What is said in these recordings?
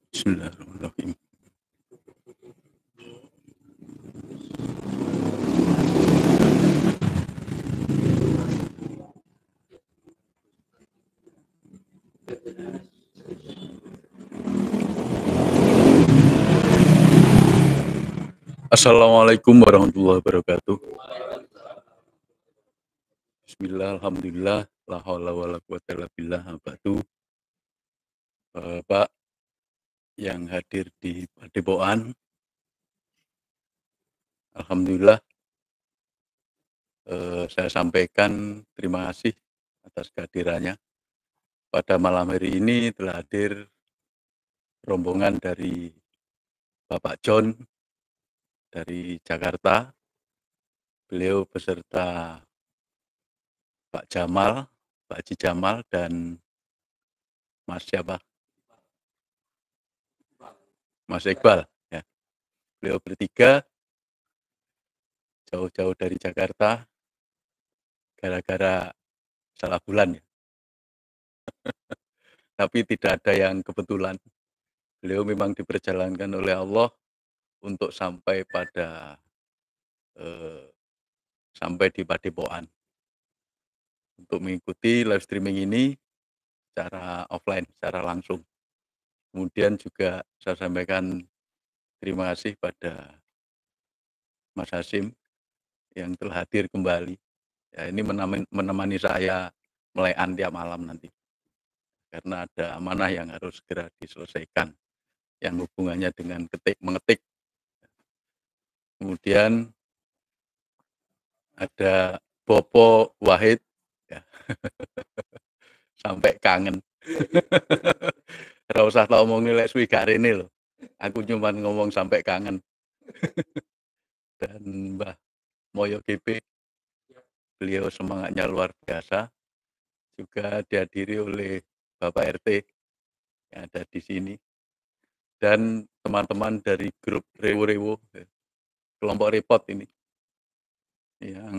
Bismillahirrahmanirrahim. Assalamualaikum warahmatullahi wabarakatuh. Bismillah, alhamdulillah, la haula wala quwata illa billah, ba'du. Pak yang hadir di Padepokan, alhamdulillah saya sampaikan terima kasih atas kehadirannya. Pada malam hari ini telah hadir rombongan dari Bapak John dari Jakarta. Beliau beserta Pak Jamal, Pak Haji Jamal, dan Mas siapa? Mas Iqbal. Ya. Beliau bertiga jauh-jauh dari Jakarta gara-gara salah bulan ya. Tapi tidak ada yang kebetulan. Beliau memang diperjalankan oleh Allah untuk sampai pada sampai di Padepokan untuk mengikuti live streaming ini secara offline, secara langsung. Kemudian juga saya sampaikan terima kasih pada Mas Hasim yang telah hadir kembali. Ya, ini menemani saya melekan tiap malam nanti. Karena ada amanah yang harus segera diselesaikan yang hubungannya dengan mengetik. Kemudian ada Bopo Wahid ya. Sampai kangen. Ora usah tak omongin lek suwi gak rene lho. Aku cuma ngomong sampai kangen. Dan Mbah Moyo GP, beliau semangatnya luar biasa. Juga dihadiri oleh Bapak RT yang ada di sini. Dan teman-teman dari grup Rewo-Rewo, kelompok repot ini. Yang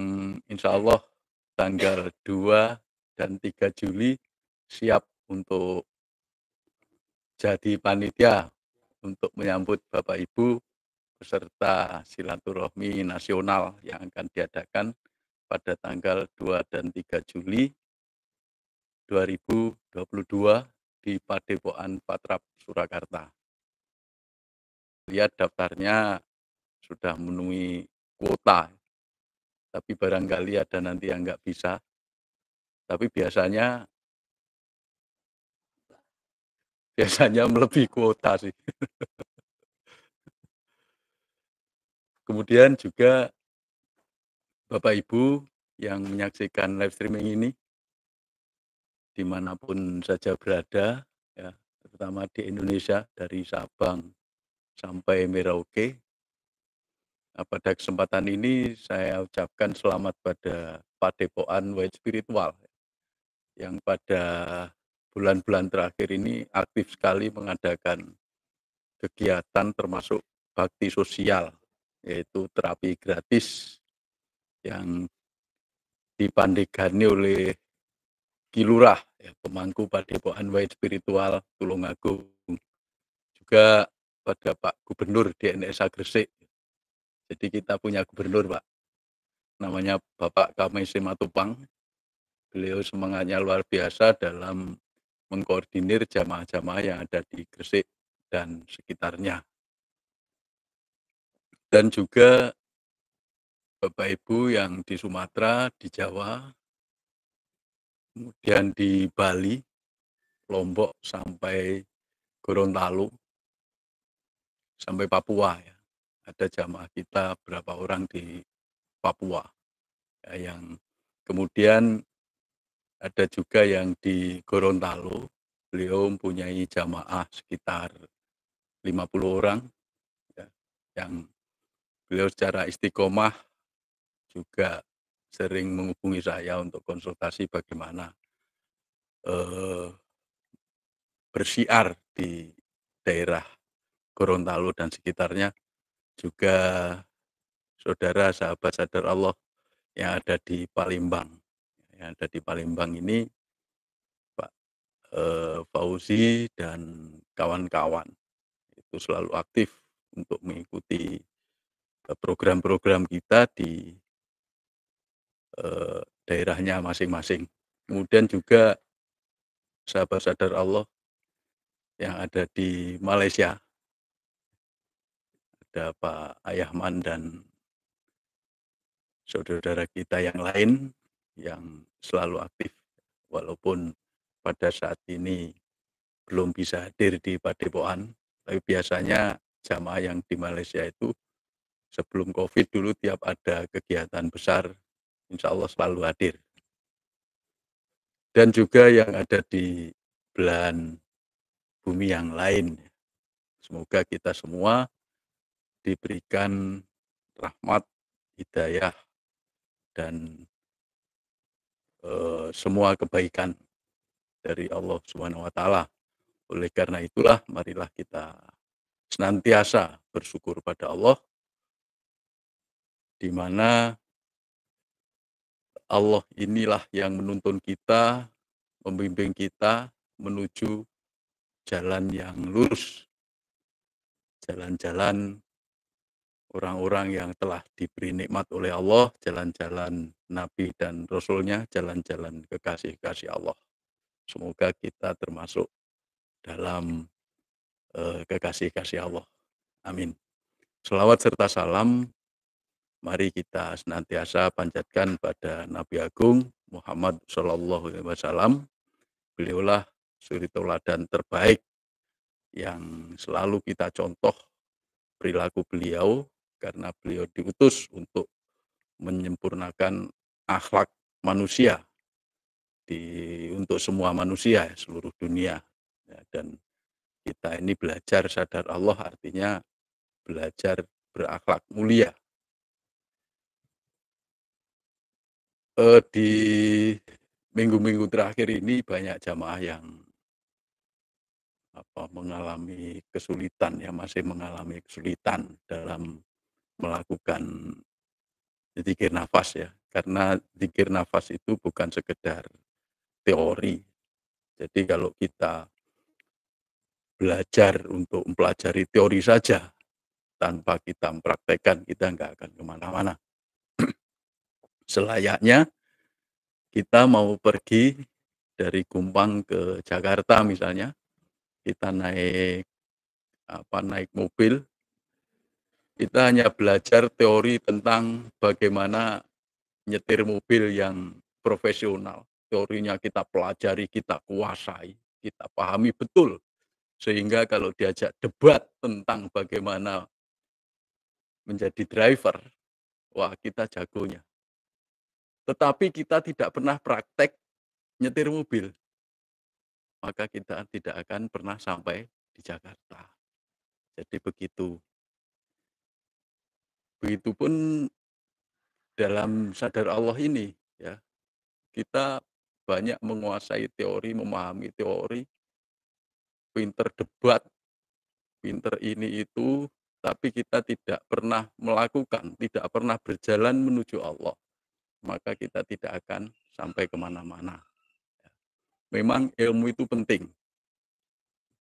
insya Allah tanggal 2 dan 3 Juli siap untuk jadi panitia untuk menyambut Bapak Ibu beserta silaturahmi nasional yang akan diadakan pada tanggal 2 dan 3 Juli 2022 di Padepokan Patrap, Surakarta. Lihat daftarnya sudah memenuhi kuota, tapi barangkali ada nanti yang nggak bisa. Tapi biasanya melebihi kuota sih. Kemudian juga Bapak Ibu yang menyaksikan live streaming ini dimanapun saja berada, ya, terutama di Indonesia dari Sabang sampai Merauke. Nah, pada kesempatan ini saya ucapkan selamat pada Padepokan Wahid Spiritual yang pada bulan-bulan terakhir ini aktif sekali mengadakan kegiatan termasuk bakti sosial, yaitu terapi gratis yang dipandegani oleh Ki Lurah, ya, pemangku Padepokan Wahid Spiritual Tulungagung. Juga pada Pak Gubernur di NSA Gresik. Jadi kita punya gubernur, Pak. Namanya Bapak Kamai Simatupang. Beliau semangatnya luar biasa dalam mengkoordinir jamaah-jamaah yang ada di Gresik dan sekitarnya. Dan juga Bapak Ibu yang di Sumatera, di Jawa, kemudian di Bali, Lombok sampai Gorontalo, sampai Papua ya. Ada jamaah kita berapa orang di Papua ya, yang kemudian ada juga yang di Gorontalo. Beliau mempunyai jamaah sekitar 50 orang ya, yang beliau secara istiqomah juga sering menghubungi saya untuk konsultasi bagaimana bersiar di daerah Gorontalo dan sekitarnya. Juga saudara sahabat sadar Allah yang ada di Palembang. Yang ada di Palembang ini Fauzi dan kawan-kawan. Itu selalu aktif untuk mengikuti, program-program kita di, daerahnya masing-masing. Kemudian juga sahabat sadar Allah yang ada di Malaysia, ada Pak Ayahman dan saudara-saudara kita yang lain yang selalu aktif, walaupun pada saat ini belum bisa hadir di Padepokan, tapi biasanya jamaah yang di Malaysia itu sebelum Covid dulu tiap ada kegiatan besar, insya Allah selalu hadir. Dan juga yang ada di belahan bumi yang lain. Semoga kita semua diberikan rahmat, hidayah, dan semua kebaikan dari Allah Subhanahu wa Ta'ala. Oleh karena itulah, marilah kita senantiasa bersyukur pada Allah, di mana Allah inilah yang menuntun kita, membimbing kita menuju jalan yang lurus, jalan-jalan orang-orang yang telah diberi nikmat oleh Allah, jalan-jalan Nabi dan Rasul-Nya, jalan-jalan kekasih-kekasih Allah. Semoga kita termasuk dalam kekasih-kasih Allah. Amin. Selawat serta salam, mari kita senantiasa panjatkan pada Nabi Agung Muhammad Shallallahu Alaihi Wasallam. Beliaulah suri tauladan terbaik yang selalu kita contoh perilaku beliau, karena beliau diutus untuk menyempurnakan akhlak manusia untuk semua manusia seluruh dunia. Ya, dan kita ini belajar sadar Allah, artinya belajar berakhlak mulia. Di minggu-minggu terakhir ini banyak jamaah yang mengalami kesulitan, ya masih mengalami kesulitan dalam melakukan zikir nafas, ya. Karena zikir nafas itu bukan sekedar teori. Jadi kalau kita belajar untuk mempelajari teori saja tanpa kita mempraktekkan, kita nggak akan kemana-mana. Selayaknya kita mau pergi dari Kumpang ke Jakarta misalnya, kita naik mobil, kita hanya belajar teori tentang bagaimana nyetir mobil yang profesional. Teorinya kita pelajari, kita kuasai, kita pahami betul. Sehingga kalau diajak debat tentang bagaimana menjadi driver, wah kita jagonya. Tetapi kita tidak pernah praktek nyetir mobil, maka kita tidak akan pernah sampai di Jakarta. Jadi begitu. Begitupun dalam sadar Allah ini, ya. Kita banyak menguasai teori, memahami teori, pinter debat, pinter ini itu, tapi kita tidak pernah melakukan, tidak pernah berjalan menuju Allah, maka kita tidak akan sampai kemana-mana. Memang ilmu itu penting.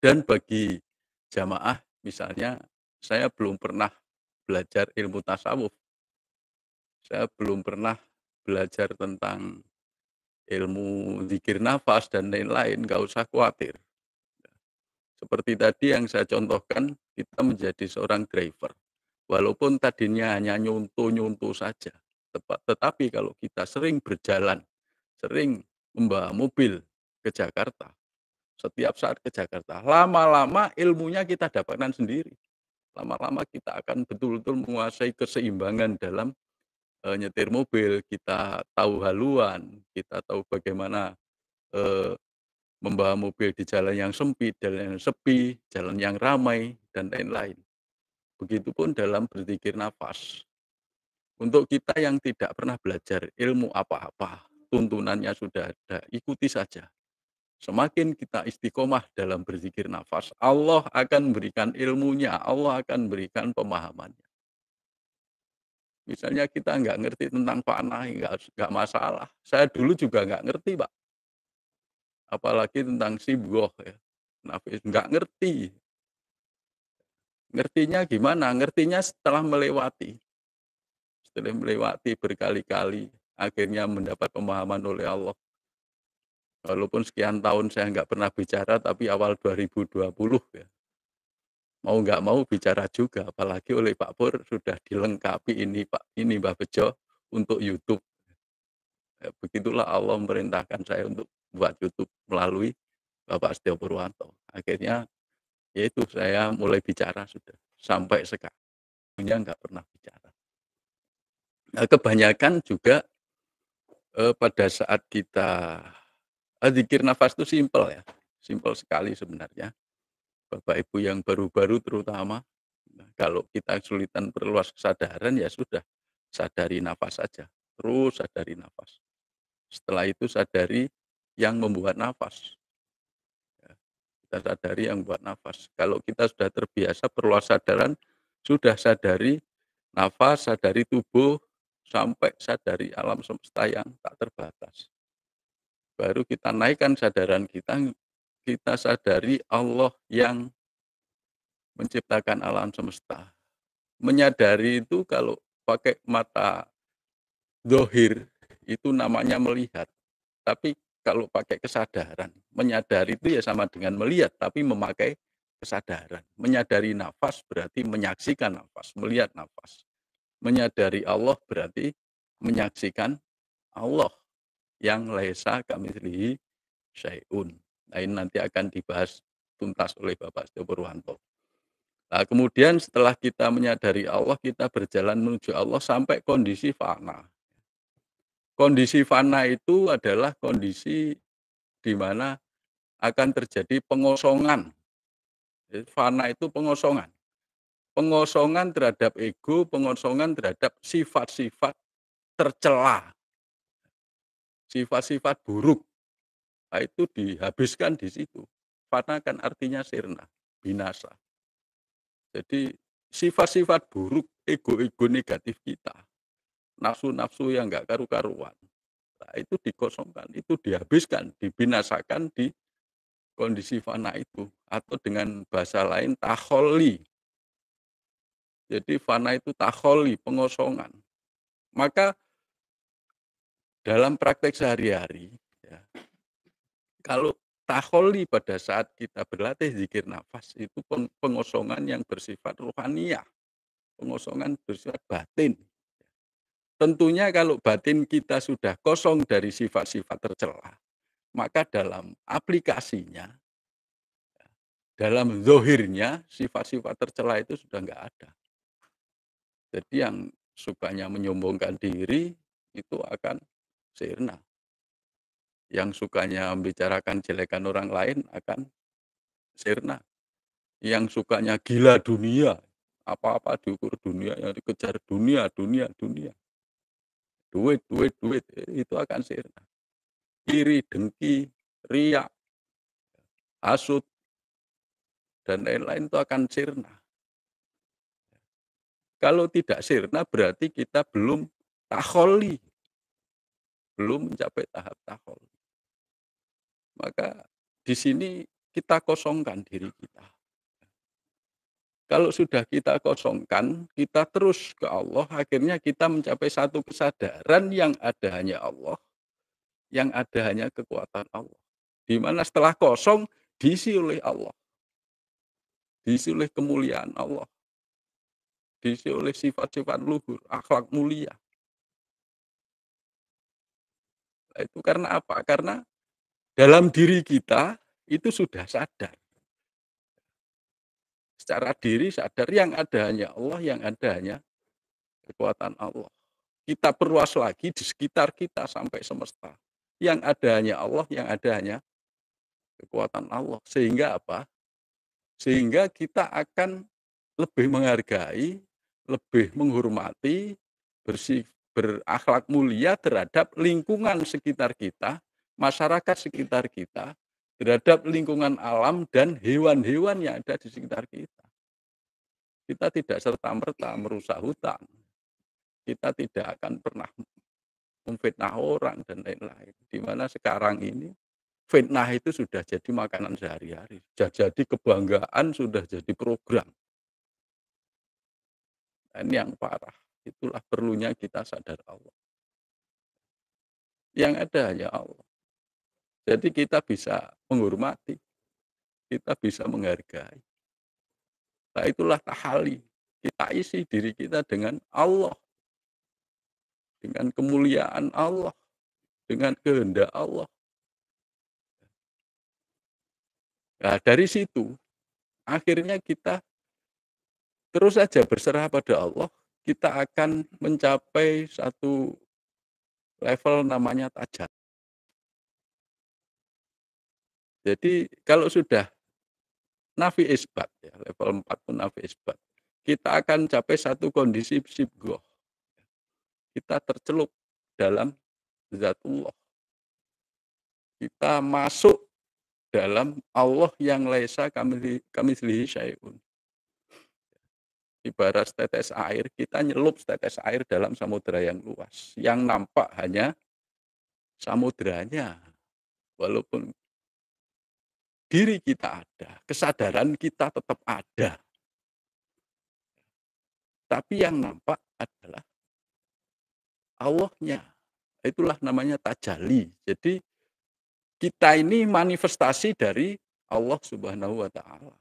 Dan bagi jamaah, misalnya saya belum pernah belajar ilmu tasawuf, saya belum pernah belajar tentang ilmu zikir nafas dan lain-lain, nggak usah khawatir. Seperti tadi yang saya contohkan, kita menjadi seorang driver. Walaupun tadinya hanya nyuntu-nyuntu saja, tetapi kalau kita sering berjalan, sering membawa mobil ke Jakarta, setiap saat ke Jakarta, lama-lama ilmunya kita dapatkan sendiri. Lama-lama kita akan betul-betul menguasai keseimbangan dalam nyetir mobil, kita tahu haluan, kita tahu bagaimana membawa mobil di jalan yang sempit, jalan yang sepi, jalan yang ramai, dan lain-lain. Begitupun dalam berzikir nafas. Untuk kita yang tidak pernah belajar ilmu apa-apa, tuntunannya sudah ada, ikuti saja. Semakin kita istiqomah dalam berzikir nafas, Allah akan berikan ilmunya, Allah akan berikan pemahamannya. Misalnya kita nggak ngerti tentang panah, nggak masalah. Saya dulu juga nggak ngerti, Pak. apalagi tentang sibghoh ya, nafis nggak ngerti. Ngertinya gimana? Ngertinya setelah melewati berkali-kali, akhirnya mendapat pemahaman oleh Allah. Walaupun sekian tahun saya nggak pernah bicara, tapi awal 2020 ya, mau nggak mau bicara juga, apalagi oleh Pak Pur sudah dilengkapi ini Pak, ini Mbah Bejo untuk YouTube. Ya, begitulah Allah memerintahkan saya untuk buat YouTube melalui Bapak Setio Purwanto. Akhirnya yaitu saya mulai bicara sudah sampai sekarang nggak pernah bicara. Nah, kebanyakan juga pada saat kita zikir nafas itu simpel ya, simpel sekali sebenarnya. Bapak Ibu yang baru-baru terutama, nah, kalau kita kesulitan perluas kesadaran ya sudah, sadari nafas saja, terus sadari nafas. Setelah itu sadari yang membuat nafas, ya, kita sadari yang membuat nafas. Kalau kita sudah terbiasa perluas sadaran, sudah sadari nafas, sadari tubuh, sampai sadari alam semesta yang tak terbatas. Baru kita naikkan sadaran kita, kita sadari Allah yang menciptakan alam semesta. Menyadari itu kalau pakai mata dohir itu namanya melihat. Tapi kalau pakai kesadaran, menyadari itu ya sama dengan melihat, tapi memakai kesadaran. Menyadari nafas berarti menyaksikan nafas, melihat nafas. Menyadari Allah berarti menyaksikan Allah yang laisa kamitslihi syai'un. Nah, ini nanti akan dibahas tuntas oleh Bapak Setio Purwanto. Nah, kemudian setelah kita menyadari Allah, kita berjalan menuju Allah sampai kondisi fana. Kondisi fana itu adalah kondisi di mana akan terjadi pengosongan. Fana itu pengosongan. Pengosongan terhadap ego, pengosongan terhadap sifat-sifat tercela, sifat-sifat buruk. Nah, itu dihabiskan di situ. Fana kan artinya sirna, binasa. Jadi sifat-sifat buruk, ego-ego negatif kita, nafsu-nafsu yang nggak karu-karuan, nah, itu dikosongkan, itu dihabiskan, dibinasakan di kondisi fana itu, atau dengan bahasa lain takholi. Jadi fana itu takholi, pengosongan. Maka dalam praktek sehari-hari, ya, kalau takholi pada saat kita berlatih zikir nafas itu pengosongan yang bersifat ruhaniyah, pengosongan bersifat batin. Tentunya kalau batin kita sudah kosong dari sifat-sifat tercela, maka dalam aplikasinya, dalam zohirnya, sifat-sifat tercela itu sudah nggak ada. Jadi yang sukanya menyombongkan diri, itu akan sirna. Yang sukanya membicarakan jelekan orang lain akan sirna. Yang sukanya gila dunia, apa-apa diukur dunia, yang dikejar dunia, dunia, dunia. Duit, duit, duit, itu akan sirna. Iri, dengki, riak, hasut, dan lain-lain itu akan sirna. Kalau tidak sirna berarti kita belum takholi, belum mencapai tahap takholi. Maka di sini kita kosongkan diri kita. Kalau sudah kita kosongkan, kita terus ke Allah, akhirnya kita mencapai satu kesadaran yang ada hanya Allah, yang ada hanya kekuatan Allah. Di mana setelah kosong, diisi oleh Allah, diisi oleh kemuliaan Allah, diisi oleh sifat-sifat luhur, akhlak mulia. Nah, itu karena apa? Karena dalam diri kita itu sudah sadar. Secara diri sadar yang ada hanya Allah, yang ada hanya kekuatan Allah. Kita perluas lagi di sekitar kita sampai semesta. Yang ada hanya Allah, yang ada hanya kekuatan Allah. Sehingga apa? Sehingga kita akan lebih menghargai, lebih menghormati, berakhlak mulia terhadap lingkungan sekitar kita, masyarakat sekitar kita, terhadap lingkungan alam dan hewan-hewan yang ada di sekitar kita. Kita tidak serta-merta merusak hutan. Kita tidak akan pernah memfitnah orang dan lain-lain. Di mana sekarang ini fitnah itu sudah jadi makanan sehari-hari, jadi kebanggaan, sudah jadi program. Nah, ini yang parah. Itulah perlunya kita sadar Allah. Yang ada hanya Allah. Jadi kita bisa menghormati, kita bisa menghargai. Nah, itulah tahali. Kita isi diri kita dengan Allah, dengan kemuliaan Allah, dengan kehendak Allah. Nah, dari situ akhirnya kita terus saja berserah pada Allah, kita akan mencapai satu level namanya tajat. Jadi kalau sudah nafi isbat ya, level 4 pun nafi isbat, kita akan capai satu kondisi sibgoh. Kita tercelup dalam zatullah. Kita masuk dalam Allah yang laisa kamitslihi syai'un. Ibarat setetes air, kita nyelup setetes air dalam samudera yang luas. Yang nampak hanya samudranya. Walaupun diri kita ada, kesadaran kita tetap ada. Tapi yang nampak adalah Allahnya. Itulah namanya tajalli. Jadi kita ini manifestasi dari Allah Subhanahu wa taala.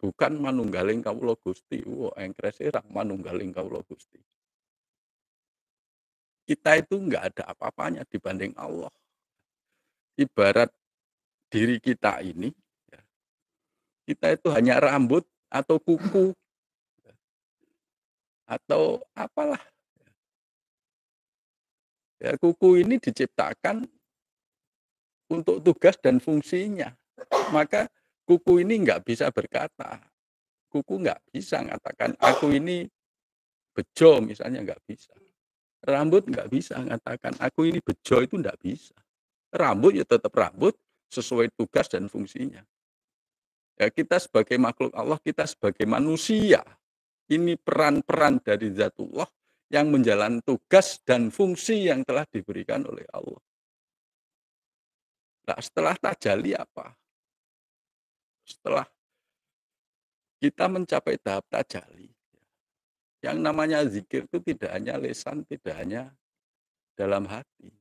Bukan manunggaling kawula Gusti. Wah, engkrese rak manunggaling kawula Gusti. Kita itu enggak ada apa-apanya dibanding Allah. Ibarat diri kita ini, ya, kita itu hanya rambut atau kuku atau apalah. Ya, kuku ini diciptakan untuk tugas dan fungsinya. Maka kuku ini enggak bisa berkata. Kuku enggak bisa mengatakan aku ini bejo misalnya, enggak bisa. Rambut enggak bisa mengatakan aku ini bejo, itu enggak bisa. Rambut ya tetap rambut sesuai tugas dan fungsinya. Ya, kita sebagai makhluk Allah, kita sebagai manusia, ini peran-peran dari zatullah yang menjalankan tugas dan fungsi yang telah diberikan oleh Allah. Nah, setelah tajalli apa? Setelah kita mencapai tahap tajalli, yang namanya zikir itu tidak hanya lisan, tidak hanya dalam hati.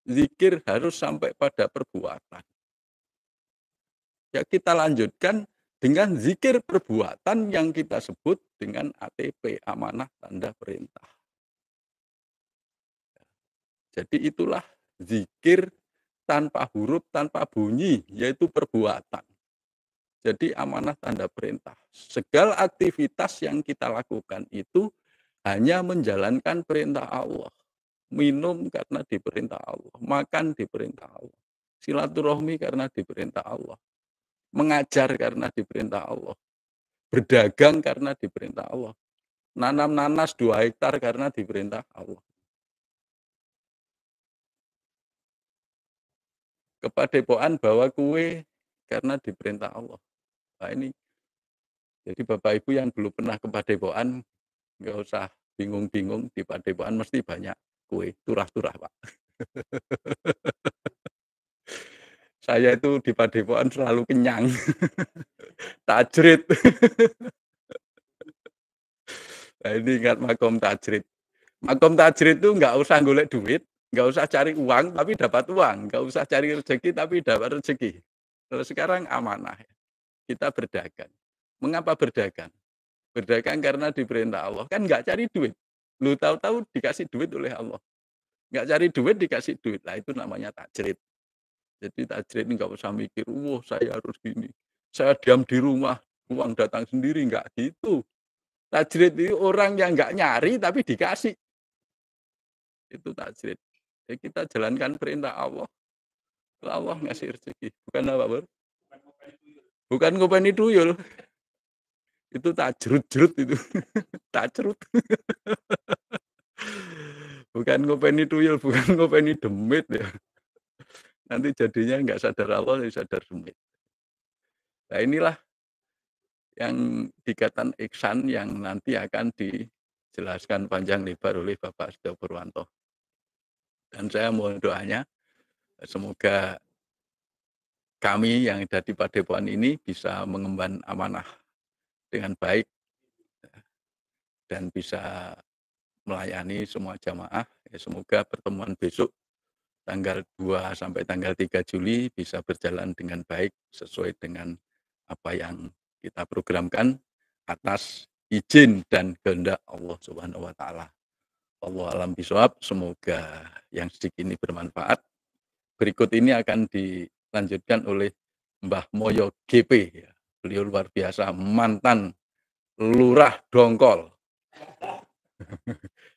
Zikir harus sampai pada perbuatan. Ya, kita lanjutkan dengan zikir perbuatan yang kita sebut dengan ATP, amanah tanda perintah. Jadi itulah zikir tanpa huruf, tanpa bunyi, yaitu perbuatan. Jadi amanah tanda perintah. Segala aktivitas yang kita lakukan itu hanya menjalankan perintah Allah. Minum karena diperintah Allah, makan diperintah Allah, silaturahmi karena diperintah Allah, mengajar karena diperintah Allah, berdagang karena diperintah Allah, nanam nanas 2 hektar karena diperintah Allah. Kepadepokan bawa kue karena diperintah Allah. Nah ini, jadi Bapak Ibu yang belum pernah ke padepokan, nggak usah bingung-bingung, di padepokan mesti banyak kue, turah-turah Pak. Saya itu di padepokan selalu kenyang. Tajrid. Nah ini ingat makom tajrid. Makom tajrid itu nggak usah golek duit, nggak usah cari uang tapi dapat uang, nggak usah cari rezeki tapi dapat rezeki. Kalau sekarang amanah, kita berdagang. Mengapa berdagang? Berdagang karena diperintah Allah. Kan nggak cari duit. Lu tahu-tahu dikasih duit oleh Allah. Nggak cari duit dikasih duit. Nah itu namanya tajrid. Jadi tajrid ini nggak usah mikir, wah saya harus gini. Saya diam di rumah, uang datang sendiri, nggak gitu. Tajrid itu orang yang nggak nyari tapi dikasih. Itu tajrid. Jadi kita jalankan perintah Allah. Allah ngasih rezeki. Bukan apa, Bro? Bukan ngopeni tuyul. Itu tajrut-jrut itu. Tajrut. Bukan ngopeni tuyul, bukan ngopeni demit ya. Nanti jadinya nggak sadar Allah, jadi sadar demit. Nah inilah yang dikatakan ihsan yang nanti akan dijelaskan panjang lebar oleh Bapak Setia Purwanto. Dan saya mohon doanya, semoga kami yang ada di Padepokan ini bisa mengemban amanah dengan baik dan bisa melayani semua jamaah. Ya, semoga pertemuan besok tanggal 2 sampai tanggal 3 Juli bisa berjalan dengan baik sesuai dengan apa yang kita programkan atas izin dan kehendak Allah Subhanahu wa taala. Allah alam bisawab, semoga yang sedikit ini bermanfaat. Berikut ini akan dilanjutkan oleh Mbah Moyo GP. Ya. Beliau luar biasa, mantan Lurah Dongkol.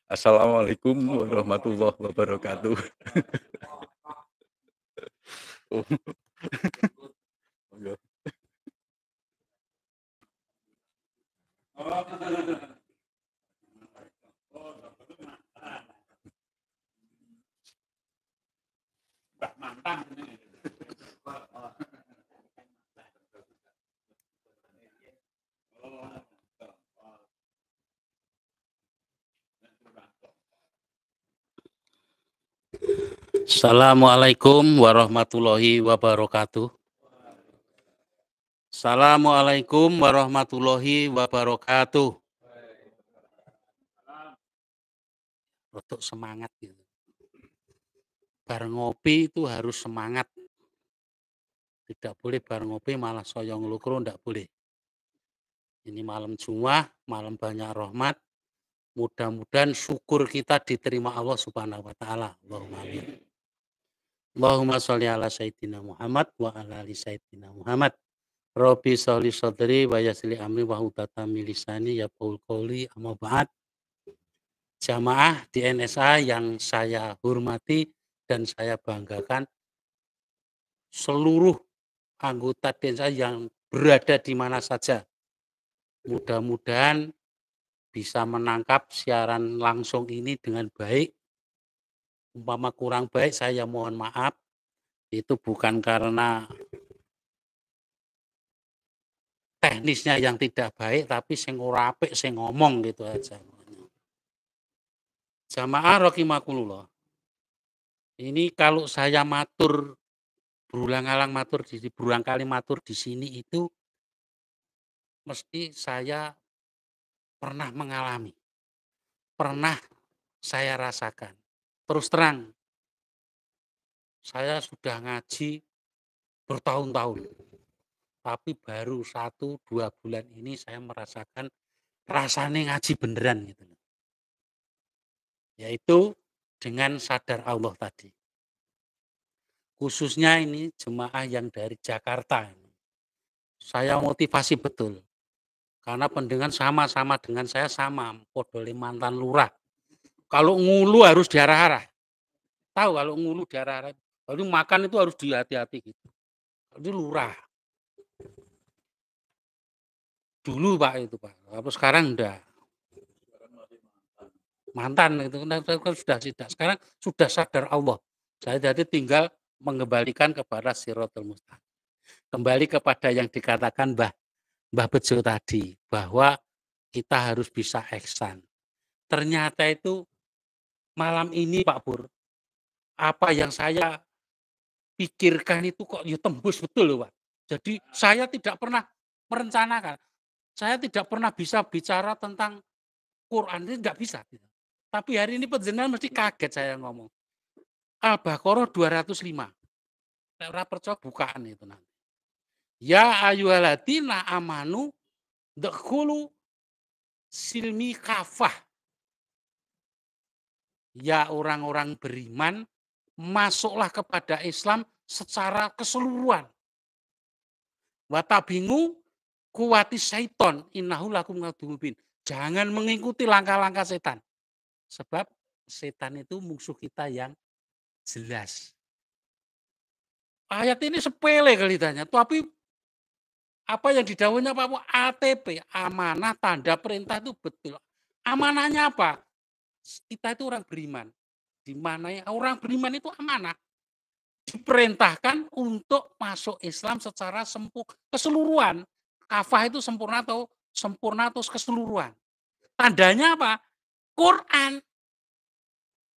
Assalamualaikum warahmatullahi wabarakatuh. Assalamualaikum warahmatullahi wabarakatuh. Assalamualaikum warahmatullahi wabarakatuh. Untuk semangat gitu. Bar ngopi itu harus semangat. Tidak boleh bar ngopi malah soyong lukro, tidak boleh. Ini malam Jumat, malam banyak rahmat. Mudah-mudahan syukur kita diterima Allah Subhanahu wa taala. Allahumma amin. Allahumma sholli ala sayyidina Muhammad wa ala ali sayyidina Muhammad. Rabbi sholli sadri wa yassir amri wa hudatan min lisani yafqahu qouli, amma ba'd. Jamaah di NSA yang saya hormati dan saya banggakan, seluruh anggota DNSA yang berada di mana saja. Mudah-mudahan bisa menangkap siaran langsung ini dengan baik. Umpama kurang baik saya mohon maaf. Itu bukan karena teknisnya yang tidak baik, tapi sing ora apik sing ngomong gitu aja. Jamaah rahimakumullah. Ini kalau saya matur berulang-ulang matur di sini itu mesti saya pernah mengalami. Pernah saya rasakan. Terus terang, saya sudah ngaji bertahun-tahun. Tapi baru 1-2 bulan ini saya merasakan rasanya ngaji beneran gitu. Yaitu dengan sadar Allah tadi. Khususnya ini jemaah yang dari Jakarta. Saya motivasi betul. Karena pendengar sama-sama dengan saya sama, podole mantan lurah. Kalau ngulu harus diarah-arah. Tahu kalau ngulu diarah-arah. Jadi makan itu harus dihati-hati gitu. Itu lurah. Dulu Pak itu Pak. Tapi sekarang enggak. Mantan itu kan sudah tidak. Sekarang sudah sadar Allah. Saya jadi tinggal mengembalikan kepada Siratal Mustaqim. Kembali kepada yang dikatakan Mbah Bejo tadi, bahwa kita harus bisa ihsan. Ternyata itu malam ini Pak Pur, apa yang saya pikirkan itu kok ya tembus betul loh Pak. Jadi saya tidak pernah merencanakan, saya tidak pernah bisa bicara tentang Quran, itu nggak bisa. Tapi hari ini penjenengan mesti kaget saya ngomong. Al-Baqarah 205. Ora percaya bukaan itu nanti. Ya ayyuhalladzina amanu dkhulu silmi kafah. Ya orang-orang beriman, masuklah kepada Islam secara keseluruhan. Watabingu kuwati syaiton innahu lakum ngaduwwun mubin. Jangan mengikuti langkah-langkah setan. Sebab setan itu musuh kita yang jelas. Ayat ini sepele kelihatannya, tapi apa yang didhawuhnya Pak ATP, amanah tanda perintah itu betul. Amanahnya apa? Kita itu orang beriman. Di mana orang beriman itu amanah. Diperintahkan untuk masuk Islam secara keseluruhan. Kafah itu sempurna atau keseluruhan. Tandanya apa? Quran.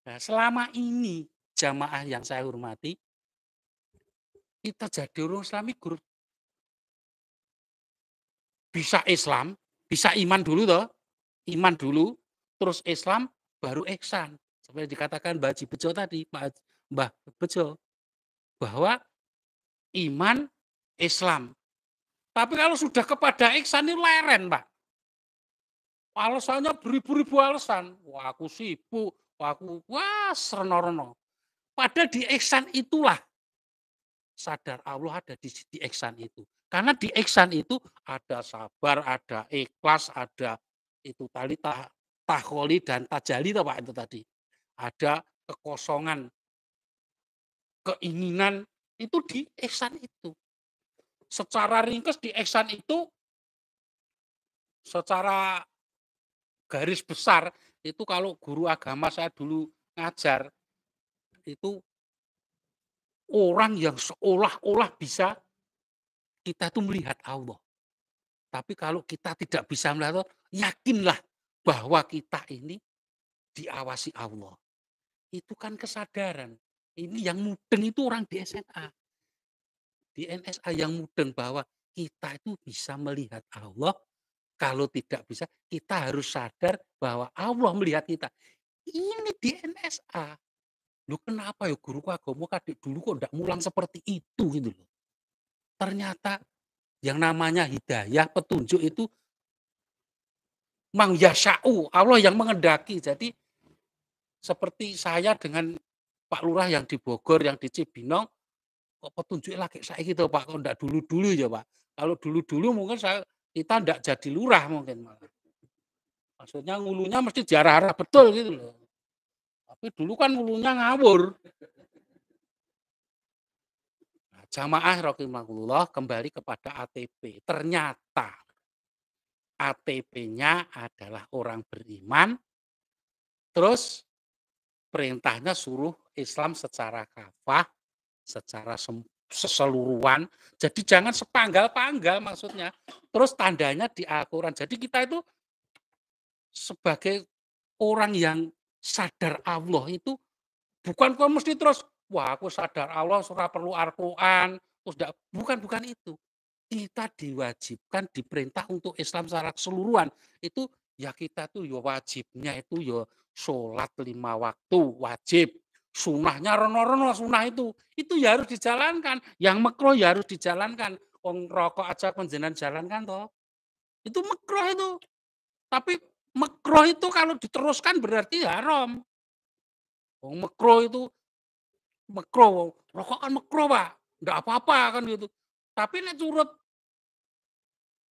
Nah, selama ini jamaah yang saya hormati, kita jadi orang Islami Gur, bisa Islam, bisa iman dulu toh, iman dulu, terus Islam, baru ihsan. Seperti dikatakan Mbah Haji Bejo tadi, Mbah Bejo, bahwa iman, Islam. Tapi kalau sudah kepada ihsan ini leren, Pak. Alasannya beribu-ribu alasan. Wah, aku sibuk, wah sreno-reno. Padahal di ihsan itulah sadar Allah ada di ihsan itu. Karena di ihsan itu ada sabar, ada ikhlas, ada itu tadi taholi dan tajali toh Pak itu tadi. Ada kekosongan, keinginan itu di ihsan itu. Secara ringkas di ihsan itu secara garis besar itu kalau guru agama saya dulu ngajar itu orang yang seolah-olah bisa kita tuh melihat Allah. Tapi kalau kita tidak bisa melihat Allah, yakinlah bahwa kita ini diawasi Allah. Itu kan kesadaran. Ini yang mudeng itu orang di SMA. Di NSA yang mudeng bahwa kita itu bisa melihat Allah. Kalau tidak bisa, kita harus sadar bahwa Allah melihat kita. Ini di NSA. Loh kenapa ya guruku agama kadek dulu kok ndak mulang seperti itu gitu loh. Ternyata yang namanya hidayah, petunjuk itu mang yasya'u, Allah yang mengendaki. Jadi seperti saya dengan Pak Lurah yang di Bogor, yang di Cibinong, kok petunjuknya lagi saya gitu Pak, kok ndak dulu-dulu ya Pak. Kalau dulu-dulu mungkin kita ndak jadi lurah mungkin malah. Maksudnya ngulunya mesti diarah-arah betul gitu loh. Tapi dulu kan ngulunya ngawur. Nah, jamaah rahimakumullah kembali kepada ATP. Ternyata ATP-nya adalah orang beriman, terus perintahnya suruh Islam secara kafah, secara keseluruhan. Jadi jangan sepanggal-panggal maksudnya. Terus tandanya di Al-Quran. Jadi kita itu sebagai orang yang sadar Allah itu bukan kok mesti terus, wah aku sadar Allah surah perlu Al-Quran, terus bukan itu. Kita diwajibkan, diperintah untuk Islam secara keseluruhan. Itu ya kita tuh ya wajibnya itu ya sholat 5 waktu wajib. Sunahnya rono-rono sunah itu ya harus dijalankan. Yang makruh ya harus dijalankan. Wong rokok aja penjenan jalankan toh. Itu makruh itu. Tapi makruh itu kalau diteruskan berarti haram. Wong makruh itu makruh, rokok kan makruh Pak, enggak apa-apa kan gitu. Tapi nek curut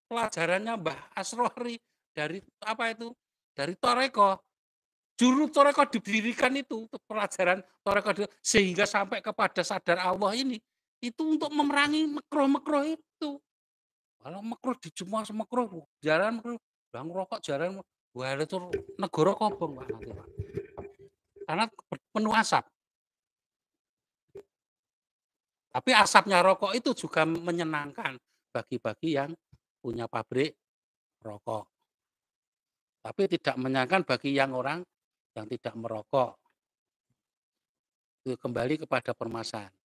pelajarannya Mbah Asrohri dari apa itu, dari Toreko, juru Toreko didirikan itu untuk pelajaran Toreko sehingga sampai kepada sadar Allah ini, itu untuk memerangi makruh-makruh itu. Kalau makruh dijemur makruh, jalan makruh, bang rokok jalan, wah itu negara kobong Pak nanti Pak. Karena penuh asap. Tapi asapnya rokok itu juga menyenangkan bagi yang punya pabrik rokok. Tapi tidak menyenangkan bagi yang orang yang tidak merokok. Itu kembali kepada permasalahan.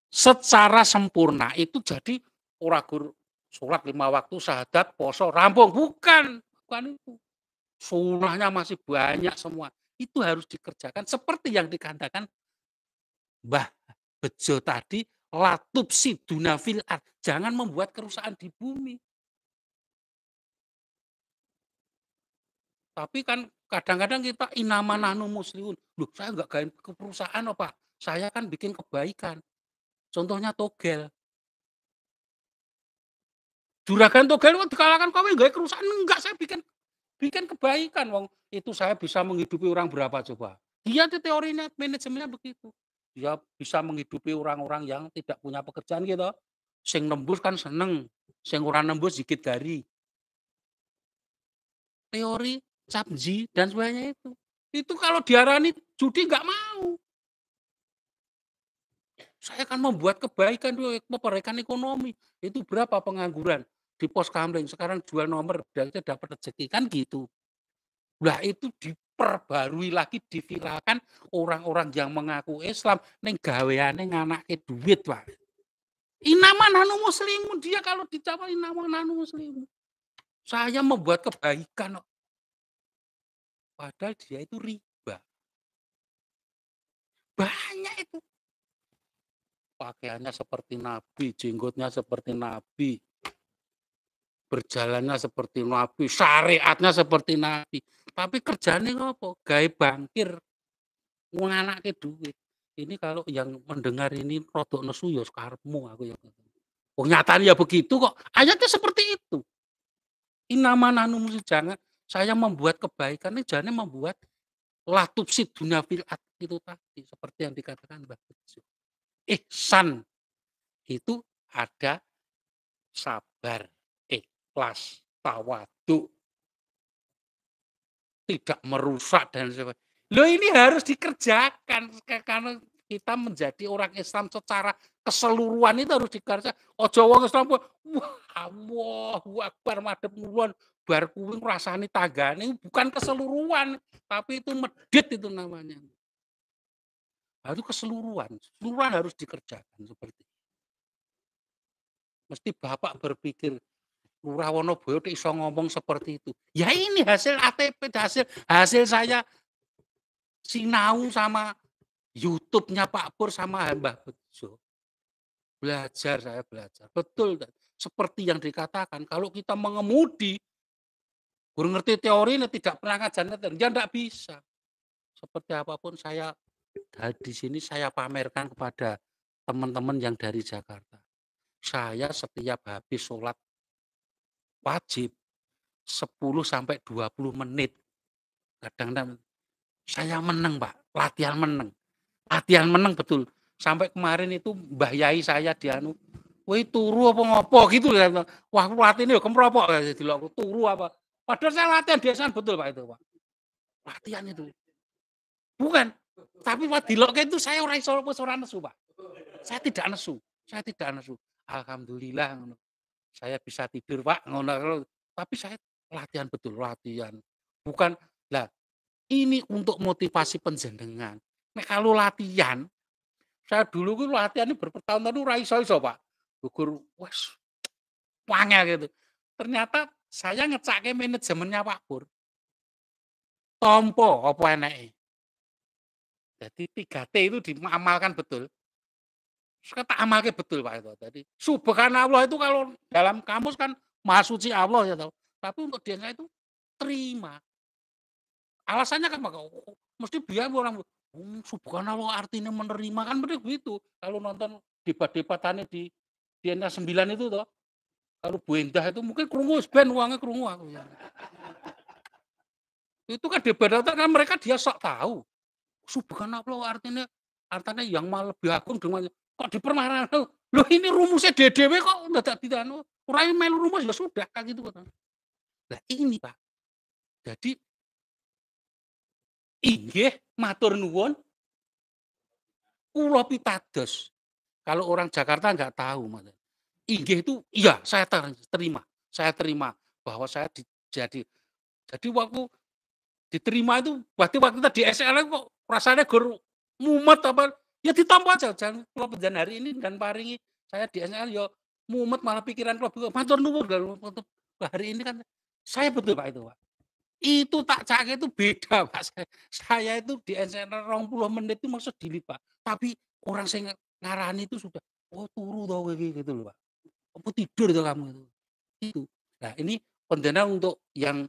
Secara sempurna itu jadi ora gur sholat 5 waktu, syahadat, poso, rampung. Bukan itu. Sunahnya masih banyak semua. Itu harus dikerjakan seperti yang dikatakan Mbah Bejo tadi, latub siduna fil ard. Jangan membuat kerusakan di bumi. Tapi kan kadang-kadang kita inama nahnu muslimun. Loh, saya enggak gawe kerusakan loh, Pak. Saya kan bikin kebaikan. Contohnya togel. Juragan togel kok dikalahkan kowe gawe kerusakan. Enggak, saya bikin kebaikan wong itu saya bisa menghidupi orang berapa coba. Dia di teorinya manajemennya begitu. Dia bisa menghidupi orang-orang yang tidak punya pekerjaan gitu. Sing nembus kan seneng, sing ora nembus gigit jari. Teori Capji dan sebagainya itu. Itu kalau diarani judi nggak mau. Saya akan membuat kebaikan dulu, perbaikan ekonomi. Itu berapa pengangguran di pos kamling sekarang jual nomor dan dapat rezeki kan gitu. Lah itu diperbarui lagi, diviralkan orang-orang yang mengaku Islam ning gaweane nganake duit, Pak. Inama nahnu muslimun, dia kalau dicapa inama nahnu muslimun. Saya membuat kebaikan kok. Padahal dia itu riba. Banyak itu. Pakaiannya seperti Nabi, jenggotnya seperti Nabi, berjalannya seperti Nabi, syariatnya seperti Nabi. Tapi kerjanya apa? Gawe bangkir, nganake duit. Ini kalau yang mendengar ini rodok nesu ya karepmu aku ya. Oh nyatanya ya begitu kok. Ayatnya seperti itu. Inama nahnu jangan saya membuat kebaikan ini jangan membuat latupsid dunya fil itu tadi seperti yang dikatakan Mbah Bejo. Ihsan itu ada sabar, ikhlas, tawadhu, tidak merusak dan sebagainya. Loh ini harus dikerjakan karena kita menjadi orang Islam secara keseluruhan itu harus dikerjakan. Ojo wong Islam wah Allahu Akbar madhep nuwun bar kuwi ngrasani tanggane bukan keseluruhan, tapi itu medhit itu namanya. Itu keseluruhan, keseluruhan harus dikerjakan seperti itu. Mesti Bapak berpikir, Lurah Wonoboyo iso ngomong seperti itu. Ya ini hasil ATP, hasil saya sinau sama YouTube-nya Pak Pur sama Mbah Bejo. Belajar, saya belajar. Betul, seperti yang dikatakan, kalau kita mengemudi, kurang ngerti teori ini tidak pernah ngajar, ya enggak bisa. Seperti apapun saya di sini saya pamerkan kepada teman-teman yang dari Jakarta. Saya setiap habis sholat wajib 10 sampai 20 menit. Kadang-kadang saya menang, Pak. Latihan menang. Latihan menang betul. Sampai kemarin itu Mbah Yai saya dianu, "Woi turu apa ngopo?" gitu ya. Wah, aku latihan ya kemropok delok turu apa. Padahal saya latihan biasaan betul, Pak itu, Pak. Latihan itu. Bukan. Tapi Pak dilokke itu saya ora iso wis ora nesu, Pak. Saya tidak nesu. Saya tidak nesu. Alhamdulillah ngono. Saya bisa tidur, Pak, ngono. Tapi saya latihan betul, latihan. Bukan lah ini untuk motivasi panjenengan. Nek kalau latihan, saya dulu kan latihan ini bertahun-tahun ora iso-iso, Pak. Gugur wes wangel gitu. Ternyata saya ngecake manajemennya Pak Pur. Tompo apa eneke. Jadi 3T itu diamalkan betul. Saya tak amalke betul Pak itu. Jadi subhanallah itu kalau dalam kamus kan maha suci Allah ya tahu. Tapi untuk dia itu terima. Alasannya kan mesti biar orang subhanallah artinya menerima kan begitu. Kalau nonton debat-debatannya di NS 9 itu toh. Kalau Bu Endah itu mungkin krungu ben uangnya krungu aku ya. Itu kan debat kan mereka dia sok tahu. Subhanallah artinya yang maha lebih agung dengan kok dipermarah. Loh ini rumusnya DDW kok ndadak dianu. Ora melu rumus ya sudah kan gitu kan. Lah ini Pak. Jadi inggih matur nuwun kula pitados. Kalau orang Jakarta nggak tahu Mas. Inggih itu iya saya terima. Saya terima bahwa saya jadi waktu diterima itu berarti waktu kita di SLM kok rasanya gur mumet apa ya ditampa aja jangan kula panjenengan hari ini dan paringi saya di SLM ya mumet malah pikiran kula matur nuwun hari ini kan saya betul Pak itu Pak. Itu tak cake itu beda Pak. Saya itu di SLM 20 menit itu maksud dilipat. Tapi orang saya ngarani itu sudah, "Oh turu toh kowe iki," gitu loh Pak. "Apa tidur toh kamu itu?" Itu. Nah ini pendengar untuk yang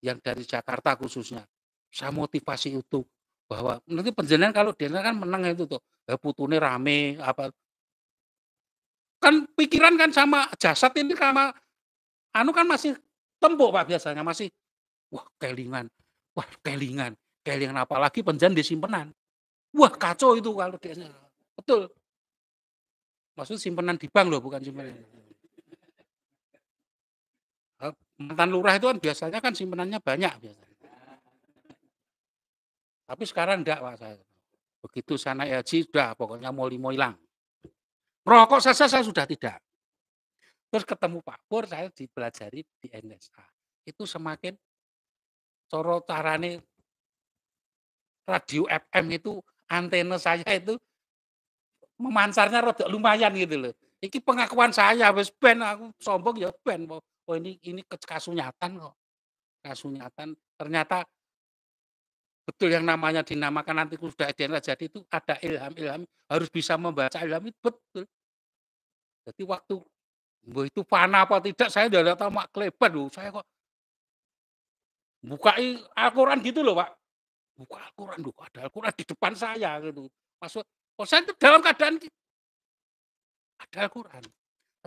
dari Jakarta khususnya, saya motivasi itu bahwa nanti panjenengan kalau dene kan menang itu tuh, putune rame apa, kan pikiran kan sama jasad ini sama anu kan masih tempuk Pak biasanya masih, kelingan, kelingan apalagi panjenengan di simpenan. Wah kacau itu kalau betul. Maksudnya simpenan di bank loh bukan simpenan. Mantan lurah itu kan biasanya kan simpenannya banyak biasanya. Tapi sekarang enggak Pak saya. Begitu saya naik haji sudah pokoknya mau hilang. Rokok saja saya sudah tidak. Terus ketemu Pak Pur saya dipelajari di NSA. Itu semakin carane radio FM itu antena saya itu memancarnya rada lumayan gitu loh. Iki pengakuan saya wis ben aku sombong ya ben. Oh ini kasunyatan kok, kasunyatan. Ternyata betul yang namanya dinamakan nanti sudah identitas jadi itu ada ilham-ilham, harus bisa membaca ilham itu betul. Jadi waktu mbah itu fana apa tidak saya ndak tahu mak klebat loh, saya kok bukai Al-Quran gitu loh, Pak. Buka Al-Quran loh, ada Al-Quran di depan saya gitu. Maksud oh saya itu dalam keadaan ada Al-Quran.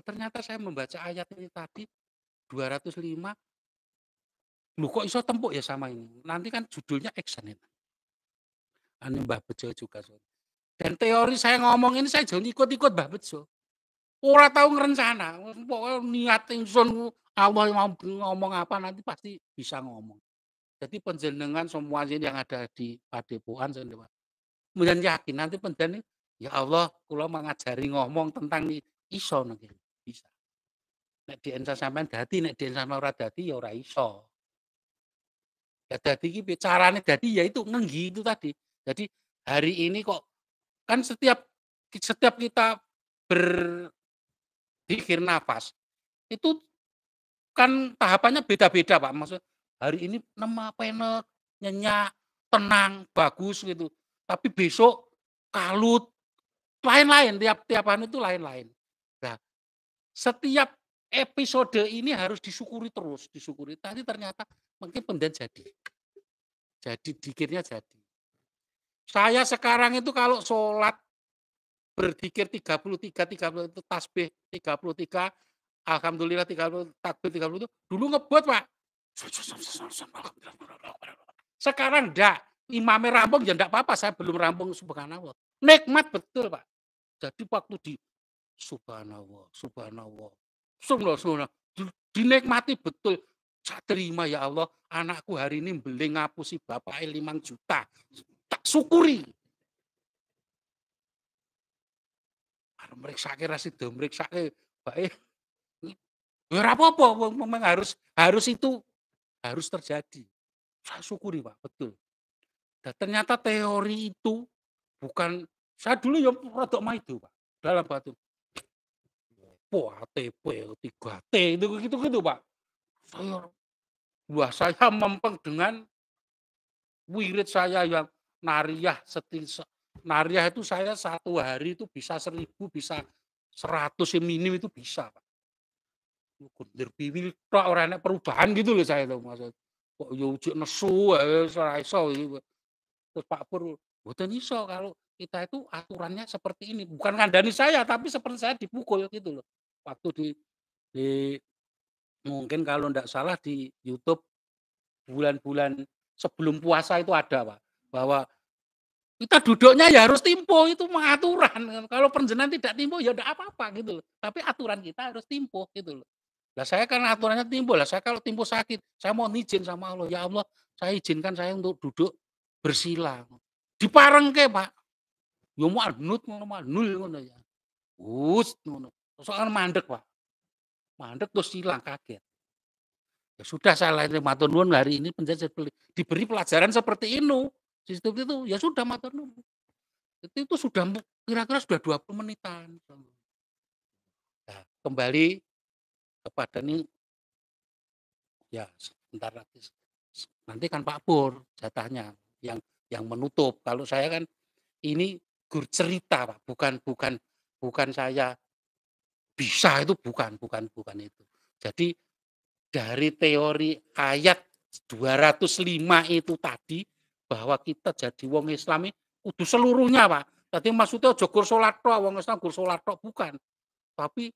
Ternyata saya membaca ayat ini tadi 205, loh kok iso tempuk ya sama ini. Nanti kan judulnya action itu. Anu Mbah Bejo juga. Dan teori saya ngomong ini saya jangan ikut-ikut Mbah Bejo. Ora tahu ngerencana, pokoknya niat ingsun Allah mau ngomong apa nanti pasti bisa ngomong. Jadi panjenengan semua ini yang ada di Padepokan kemudian yakin nanti panjenengan ya Allah kula mengajari ngomong tentang iso niki bisa. Nek diensa sampean dadi, nek diensa ora dadi ya ora iso. Ya dadi iki carane dadi ya itu ngenggi itu tadi. Jadi hari ini kok kan setiap kita berzikir nafas itu kan tahapannya beda-beda, Pak. Maksud hari ini penek, nyenyak, tenang, bagus gitu. Tapi besok kalut, lain-lain, tiap anu itu lain-lain. Nah, setiap episode ini harus disyukuri terus, disyukuri. Tadi ternyata mungkin kemudian jadi. Jadi dikirnya jadi. Saya sekarang itu kalau sholat berzikir 33 itu tasbih 33, alhamdulillah 30, takbir 30 itu dulu ngebut, Pak. Sekarang ndak, imamnya rampung ya ndak apa-apa, saya belum rampung subhanallah. Nikmat betul, Pak. Jadi waktu subhanallah, subhanallah, subhanallah, dinikmati betul. Saya terima ya Allah, anakku hari ini beli ngapusi bapaknya 5 juta. Tak syukuri. Meriksake ra sida, meriksake bae ya ora apa-apa, memang harus itu harus terjadi. Saya syukuri, Pak, betul. Dan ternyata teori itu bukan saya dulu ya rada maido, Pak, dalam batin. ATP, 3T itu gitu, Pak. Saya mempeng dengan wirid saya yang nariyah nariyah itu saya 1 hari itu bisa 1000, bisa 100 yang minim itu bisa, Pak. Kundir piwil tok ora enek perubahan gitu loh saya itu maksud. Kok yo ujug nesu ae ora iso iki. Terus Pak Pur, mboten iso kalau kita itu aturannya seperti ini. Bukan ngandani saya tapi seperti saya dipukul gitu loh. Waktu di mungkin kalau ndak salah di YouTube bulan-bulan sebelum puasa itu ada, Pak, bahwa kita duduknya ya harus timpo itu mah aturan. Kalau panjenengan tidak timpo ya ndak apa-apa gitu loh. Tapi aturan kita harus timpo gitu loh. Lah saya kan aturannya timpo, lah saya kalau timpo sakit, saya mohon izin sama Allah, "Ya Allah, saya izinkan saya untuk duduk bersila." Diparengke, Pak. Ya manut ngono manul ngono ya. Ngono. Soalnya mandek, Pak. Mandek terus silang kaget. Ya sudah saya lahir matur nuwun hari ini diberi pelajaran seperti itu. Sistem itu ya sudah matur nuwun. Itu sudah kira-kira sudah 20 menitan. Nah, kembali kepada nih ya sebentar lagi nanti kan Pak Pur jatahnya yang menutup. Kalau saya kan ini gur cerita, Pak, bukan saya bisa itu bukan itu. Jadi dari teori ayat 205 itu tadi bahwa kita jadi wong Islami kudu seluruhnya, Pak. Tadi maksudnya aja gur salat tok, wong Islam gur salat tok bukan. Tapi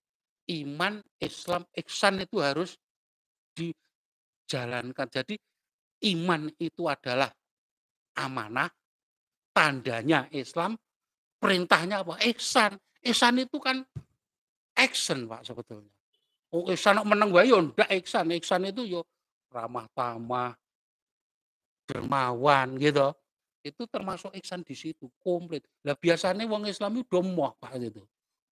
iman, Islam, ihsan itu harus dijalankan. Jadi iman itu adalah amanah, tandanya Islam, perintahnya apa? Ihsan. Ihsan itu kan action, Pak, sebetulnya. Oh, ihsan meneng wae yo ndak ihsan. Ihsan itu yo ramah tamah, dermawan gitu. Itu termasuk ihsan di situ, komplit. Lah biasanya wong Islam itu domoh, Pak, gitu.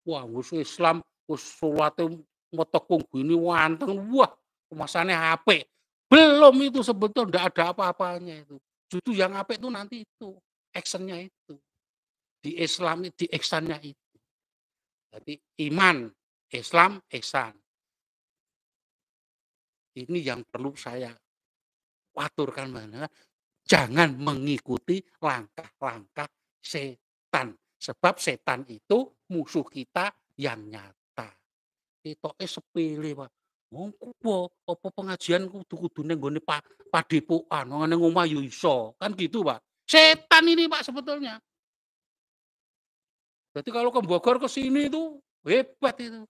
Wah, wis Islam wis salate metekung gini wanteng, wah, kemasannya HP. Belum itu sebetulnya ndak ada apa-apanya itu. Justru yang apik itu nanti itu, action-nya itu. Di Islam di ihsannya itu. Jadi iman, Islam, ihsan. Ini yang perlu saya aturkan mana, jangan mengikuti langkah-langkah setan. Sebab setan itu musuh kita yang nyata. Ketoke sepele, Pak. Wong kuwo apa pengajian kudu ning nggone padepokan, wong ning omah yo iso. Kan gitu, Pak. Setan ini, Pak, sebetulnya. Jadi kalau ke Bogor ke sini itu hebat itu.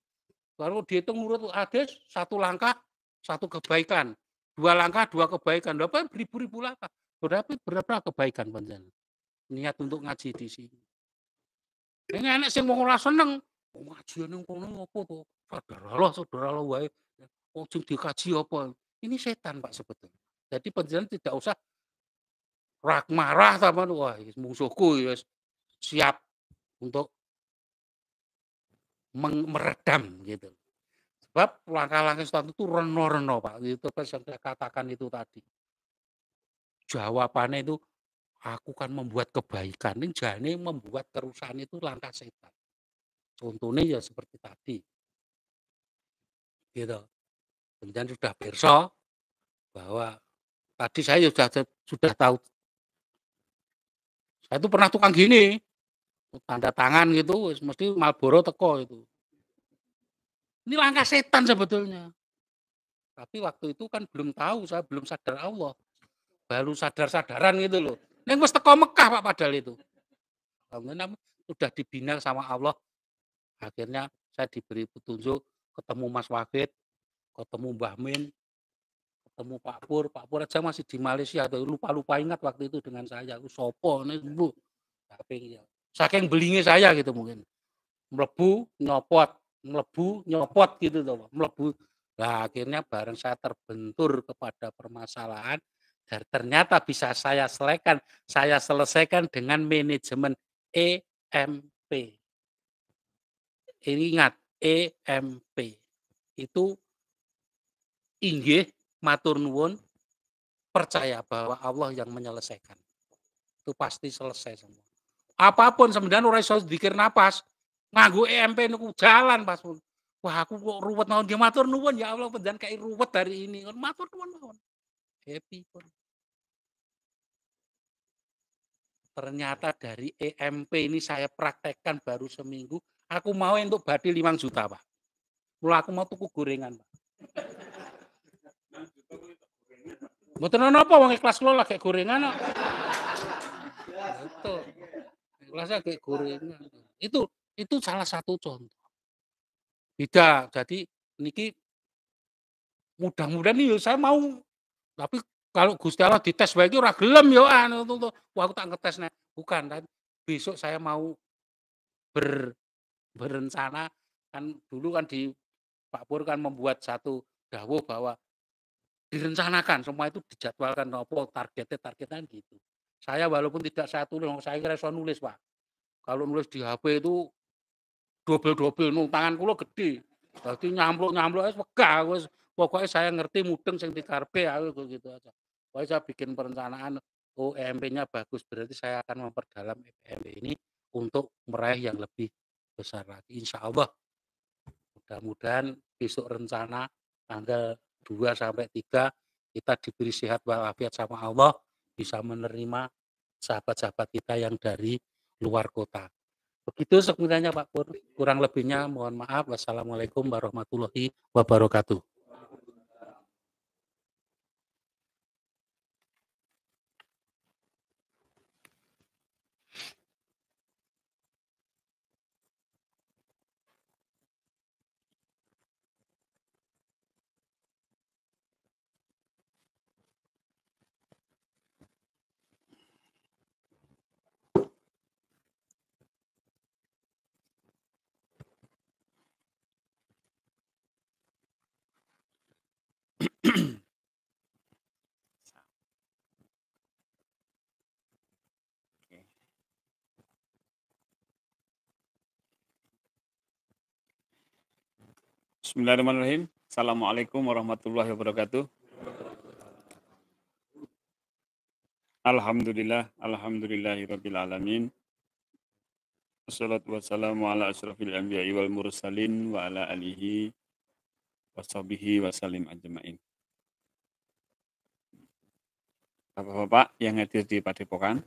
Kalau dihitung urut hadis, 1 langkah, 1 kebaikan. 2 langkah, 2 kebaikan. Lha apa beribu-ribu langkah. Berapa kebaikan panjenengan niat untuk ngaji di sini. Ning enek sing wong ora seneng, ngajian ning kono apa to? Saudara Allah wae. Wong sing dikaji apa? Ini setan, Pak, sebetulnya. Jadi panjenengan tidak usah marah sama wah musuhku ya siap untuk meredam gitu. Sebab langkah-langkah setan itu reno-reno, Pak, itu kan saya katakan itu tadi. Jawabannya itu, aku kan membuat kebaikan, ini jane membuat kerusakan itu langkah setan. Contohnya ya seperti tadi, gitu. Kemudian sudah pirsa bahwa tadi saya sudah tahu, saya itu pernah tukang gini, tanda tangan gitu, mesti Marlboro teko itu. Ini langkah setan sebetulnya. Tapi waktu itu kan belum tahu, saya belum sadar Allah. Baru sadar-sadaran gitu loh. Ning wis teko Mekah, Pak, padahal itu. Alhamdulillah sudah dibina sama Allah. Akhirnya saya diberi petunjuk, ketemu Mas Wahid, ketemu Mbah Min, ketemu Pak Pur aja masih di Malaysia tuh, lupa-lupa ingat waktu itu dengan saya, "Ku sopo nih, Bu?" Tapi ya, saking belinge saya gitu mungkin. Mlebu, nyopot gitu tuh, mlebu. Lah akhirnya bareng saya terbentur kepada permasalahan dan ternyata bisa saya selesaikan dengan manajemen EMP. Ini ingat, EMP. Itu inggih matur nuwun, percaya bahwa Allah yang menyelesaikan. Itu pasti selesai semua. Apapun sebenarnya ora iso dzikir napas, nganggo EMP niku jalan Mas. Wah aku kok ruwet mawon, nggih matur nuwun ya Allah panjenengan kei ruwet hari ini, matur nuwun mawon. Happy pun. Ternyata dari EMP ini saya praktekkan baru seminggu, aku mau entuk badhe 5 juta, Pak. Mula aku mau tuku gorengan, Pak. Mboten ana apa wong ikhlas kula lagi gorengan kok. Betul. Ikhlasnya kayak gorengan. Itu salah satu contoh. Beda. Jadi niki mudah-mudahan nih saya mau, tapi kalau Gusti Allah dites wae iki ora gelem yo anu tuh. Wah aku tak ngetes nek. Bukan kan. Besok saya mau ber berencana kan dulu kan di Pak Pur kan membuat satu dawuh bahwa direncanakan semua itu dijadwalkan apa targetnya gitu. Saya walaupun tidak saya tulis, saya kira iso nulis, Pak. Kalau nulis di HP itu dobel-dobel tangan kula gede. Dadi nyampluk-nyampluk wis wegah wis pokoke saya ngerti mudeng sing dikarepe aku gitu aja. Pokoke saya bikin perencanaan, oh EMP-nya bagus berarti saya akan memperdalam EMP ini untuk meraih yang lebih besar lagi. Insyaallah mudah-mudahan besok rencana tanggal 2 sampai 3 kita diberi sehat walafiat sama Allah, bisa menerima sahabat-sahabat kita yang dari luar kota. Begitu sebenarnya Pak Pur, kurang lebihnya mohon maaf. Wassalamualaikum warahmatullahi wabarakatuh. Bismillahirrahmanirrahim. Assalamualaikum warahmatullahi wabarakatuh. Alhamdulillahirabbil alamin. Wassalatu wassalamu ala asyrofil anbiya'i wal mursalin wa ala alihi washabihi wasallim ajmain. Bapak-bapak yang hadir di Padepokan,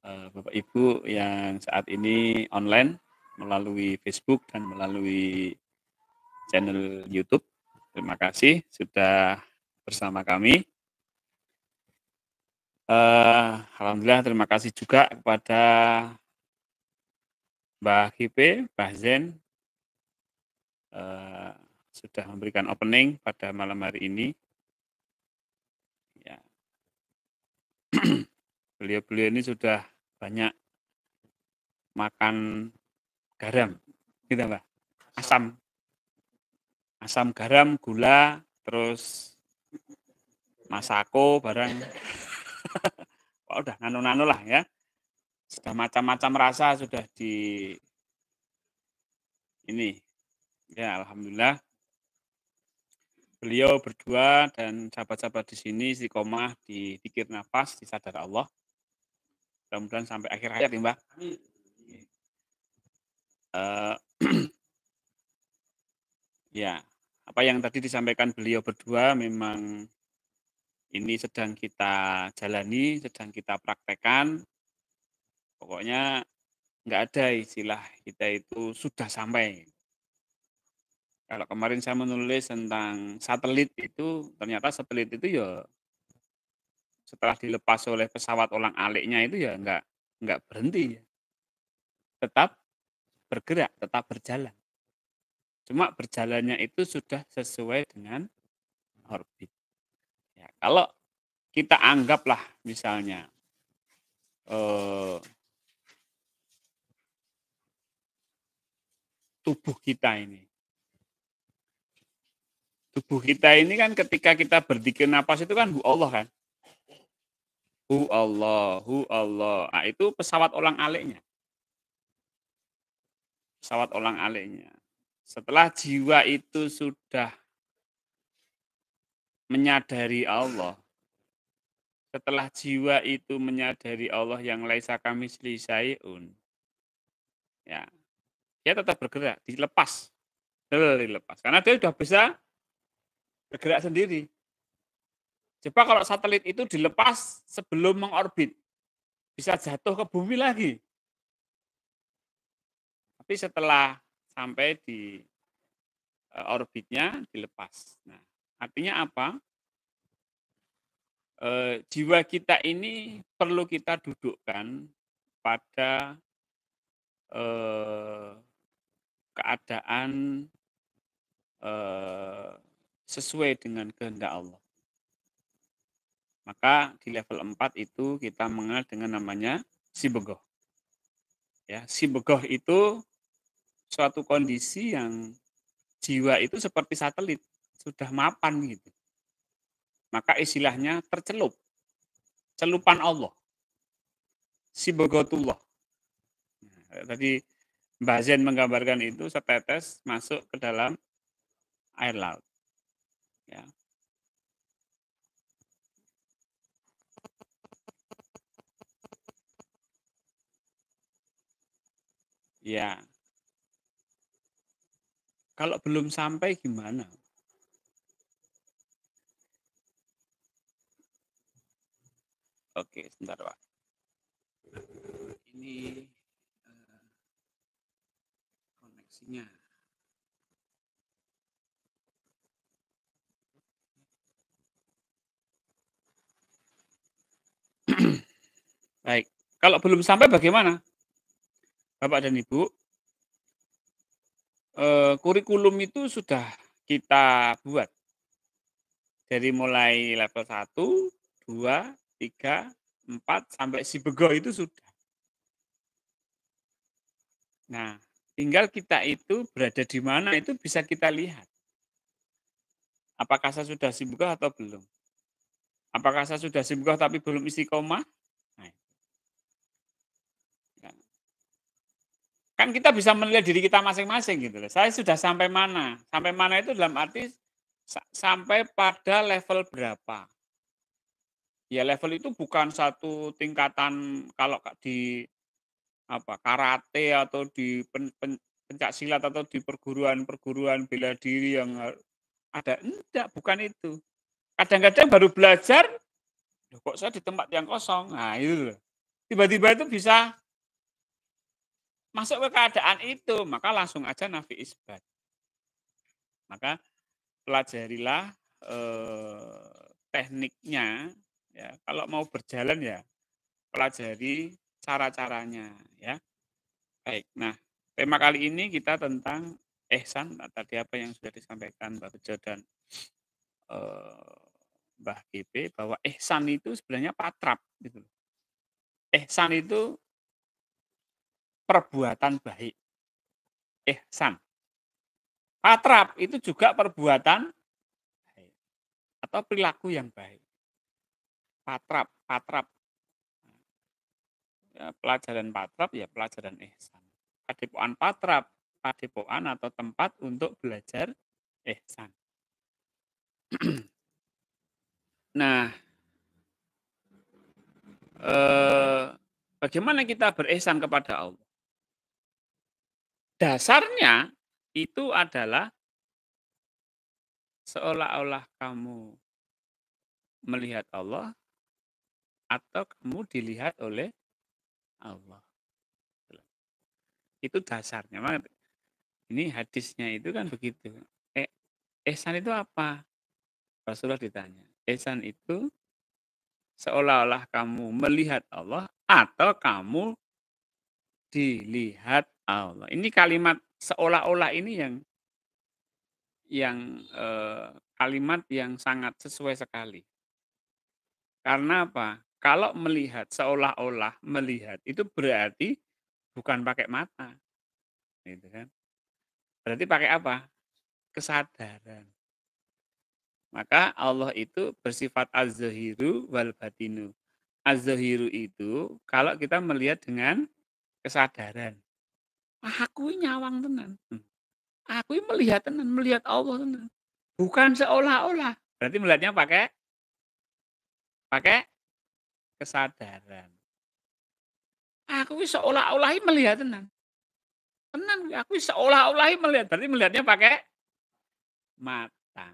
Bapak Ibu yang saat ini online melalui Facebook dan melalui channel YouTube, terima kasih sudah bersama kami. Alhamdulillah, terima kasih juga kepada Mbah Kipe, Mbah Zen, sudah memberikan opening pada malam hari ini. Ya. Beliau-beliau ini sudah banyak makan garam, gitu Mbak. Asam garam, gula, terus masako, barang. Wah, udah nano-nano lah ya. Sudah macam-macam rasa sudah di ini. Ya, alhamdulillah. Beliau berdua dan sahabat-sahabat di sini istiqomah di zikir nafas, di sadar Allah. Mudah-mudahan sampai akhir hayat ya, Mbak. Ya, apa yang tadi disampaikan beliau berdua memang ini sedang kita jalani, sedang kita praktekkan. Pokoknya nggak ada istilah kita itu sudah sampai. Kalau kemarin saya menulis tentang satelit itu, ternyata satelit itu ya setelah dilepas oleh pesawat ulang-aliknya itu ya nggak berhenti. Tetap bergerak, tetap berjalan. Cuma berjalannya itu sudah sesuai dengan orbit. Ya, kalau kita anggaplah misalnya tubuh kita kan ketika kita berzikir napas itu kan hu Allah kan, hu Allah. Nah, itu pesawat ulang-aliknya. Setelah jiwa itu sudah menyadari Allah, setelah jiwa itu menyadari Allah yang laisa kamitslihi syai'un, ya, dia tetap bergerak, dilepas. Karena dia sudah bisa bergerak sendiri. Coba kalau satelit itu dilepas sebelum mengorbit, bisa jatuh ke bumi lagi. Tapi setelah sampai di orbitnya dilepas. Nah, artinya apa? Jiwa kita ini perlu kita dudukkan pada keadaan sesuai dengan kehendak Allah. Maka di level 4 itu kita mengenal dengan namanya sibegoh. Ya, sibegoh itu suatu kondisi yang jiwa itu seperti satelit, sudah mapan gitu. Maka istilahnya tercelup. Celupan Allah. Sibegotullah. Nah, tadi Mbah Zen menggambarkan itu setetes masuk ke dalam air laut. Ya. Ya. Kalau belum sampai gimana? Oke, sebentar Pak. Ini koneksinya. Baik, kalau belum sampai bagaimana? Bapak dan Ibu, kurikulum itu sudah kita buat. Dari mulai level 1, 2, 3, 4, sampai sibegoh itu sudah. Nah, tinggal kita itu berada di mana itu bisa kita lihat. Apakah saya sudah sibegoh atau belum? Apakah saya sudah sibegoh tapi belum istiqomah? Nah, kan kita bisa melihat diri kita masing-masing gitu loh. Saya sudah sampai mana? Sampai mana itu dalam arti sampai pada level berapa? Ya level itu bukan satu tingkatan kalau di karate atau di pencaksilat atau di perguruan-perguruan bela diri yang ada, enggak, bukan itu. Kadang-kadang baru belajar, "Loh kok saya di tempat yang kosong?" Nah itu loh. Tiba-tiba itu bisa masuk ke keadaan itu, maka langsung aja nafi isbat. Maka pelajarilah, tekniknya, ya, kalau mau berjalan ya pelajari cara-caranya, ya. Baik, nah tema kali ini kita tentang ihsan, tadi apa yang sudah disampaikan Mbak Bejo dan, eee, Mbah Gipe bahwa ihsan itu sebenarnya patrap gitu loh. Ihsan itu perbuatan baik, ihsan. Patrap itu juga perbuatan baik atau perilaku yang baik. Patrap patrap, ya pelajaran patrap ya pelajaran ihsan. Padepokan patrap, padepokan atau tempat untuk belajar ihsan. Nah, bagaimana kita berihsan kepada Allah? Dasarnya itu adalah seolah-olah kamu melihat Allah atau kamu dilihat oleh Allah. Itu dasarnya. Ini hadisnya itu kan begitu. Ihsan itu apa? Rasulullah ditanya. Ihsan itu seolah-olah kamu melihat Allah atau kamu dilihat Allah. Ini kalimat seolah-olah ini kalimat yang sangat sesuai sekali. Karena apa? Kalau melihat, seolah-olah melihat, itu berarti bukan pakai mata. Gitu kan. Berarti pakai apa? Kesadaran. Maka Allah itu bersifat az-zahiru wal batinu. Az-zahiru itu kalau kita melihat dengan kesadaran. Aku nyawang tenan. Aku melihat tenan, melihat Allah tenan. Bukan seolah-olah. Berarti melihatnya pakai kesadaran. Aku seolah-olah melihat tenan. Tenan, aku seolah-olah melihat. Berarti melihatnya pakai mata.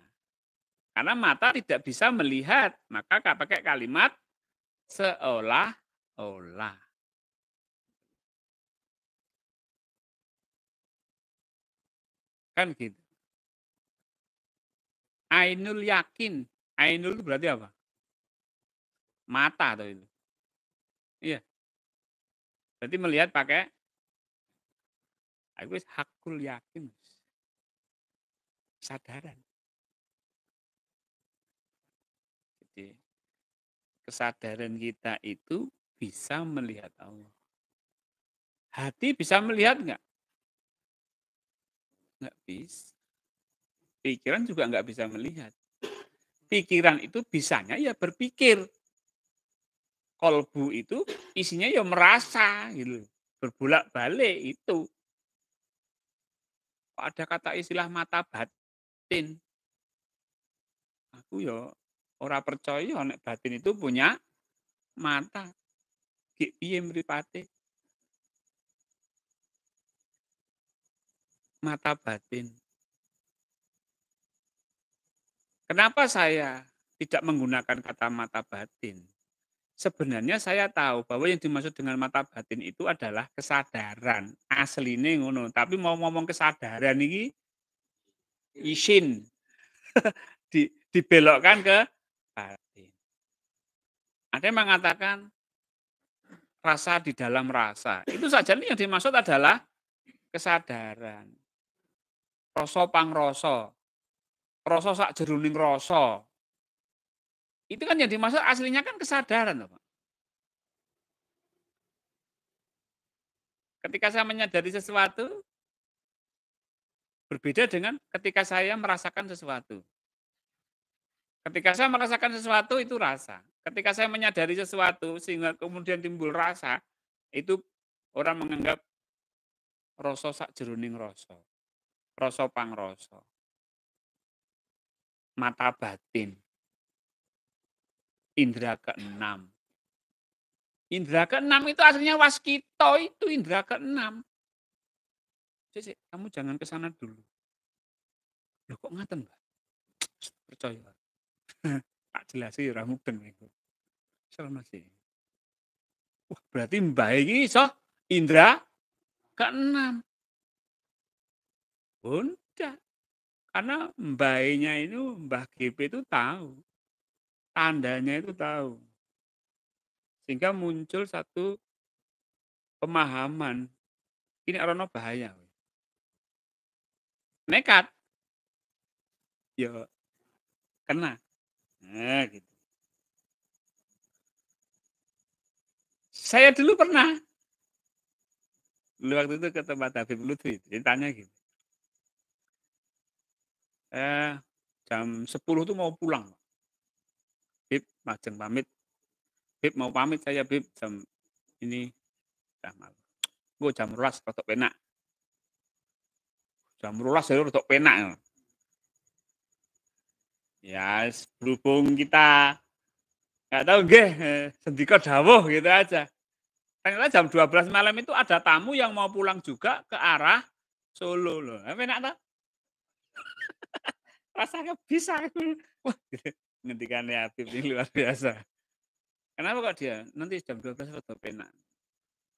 Karena mata tidak bisa melihat, maka pakai kalimat seolah-olah. Kan gitu. Ainul yakin. Ainul itu berarti apa? Mata atau itu. Iya. Berarti melihat pakai aku hakul yakin. Kesadaran. Jadi kesadaran kita itu bisa melihat Allah. Hati bisa melihat enggak? Enggak bisa. Pikiran juga enggak bisa melihat. Pikiran itu bisanya ya berpikir. Kolbu itu isinya ya merasa gitu. Berbolak-balik itu. Ada kata istilah mata batin. Aku ya ora percaya nek batin itu punya mata. Ki piye mripate? Mata batin. Kenapa saya tidak menggunakan kata mata batin? Sebenarnya saya tahu bahwa yang dimaksud dengan mata batin itu adalah kesadaran. Asline ngono, tapi mau ngomong kesadaran ini isin dibelokkan ke batin. Ada yang mengatakan rasa di dalam rasa. Itu saja nih yang dimaksud adalah kesadaran. Rasa pangrasa. Rasa sakjeroning rasa. Itu kan yang dimaksud aslinya kan kesadaran, Pak. Ketika saya menyadari sesuatu berbeda dengan ketika saya merasakan sesuatu. Ketika saya merasakan sesuatu itu rasa. Ketika saya menyadari sesuatu sehingga kemudian timbul rasa, itu orang menganggap rasa sakjeroning rasa. Rasa pangrasa. Mata batin. indera keenam. Indera keenam itu aslinya waskito, itu indera keenam. Cek, kamu jangan ke sana dulu. Loh kok ngaten, Mbak? Percaya. Tak jelasi ora mudeng iku. Selama sih. Wah, berarti Mbah iki iso indra keenam. Bunda. Karena mbahnya itu, Mbah GP itu tahu. Tandanya itu tahu. Sehingga muncul satu pemahaman. Ini orang bahaya. Nekat. Ya kena. Nah, gitu. Saya dulu pernah. Dulu waktu itu ke tempat Habib Lutfi. Ceritanya gitu. Jam 10 tuh mau pulang. Bib, majeng pamit. Bib mau pamit saya, Bib. Jam ini udah malam. Gue jam 12 rotok penak. Jam 12 saya rotok penak. Ya, berhubung kita nggak tahu nggih, sendika dawuh gitu aja. Ternyata jam 12 malam itu ada tamu yang mau pulang juga ke arah Solo loh. Penak toh? Rasanya bisa. Wah, ngendikannya Habib ini luar biasa. Kenapa kok dia? Nanti jam 12 rotok penak.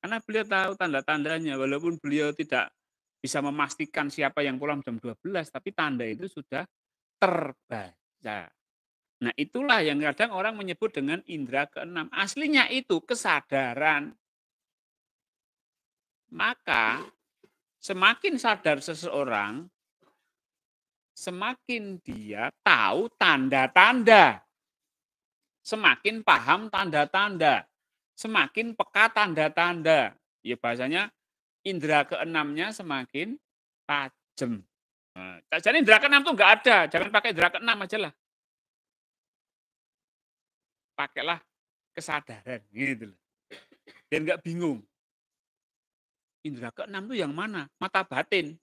Karena beliau tahu tanda-tandanya, walaupun beliau tidak bisa memastikan siapa yang pulang jam 12, tapi tanda itu sudah terbaca. Nah, itulah yang kadang orang menyebut dengan indera keenam. Aslinya itu kesadaran. Maka semakin sadar seseorang, semakin dia tahu tanda-tanda. Semakin paham tanda-tanda. Semakin peka tanda-tanda. Ya bahasanya indera keenamnya semakin tajam. Nah, jadi indera keenam itu enggak ada. Jangan pakai indera keenam aja lah. Pakailah kesadaran gitu loh. Dan enggak bingung. Indera keenam itu yang mana? Mata batin.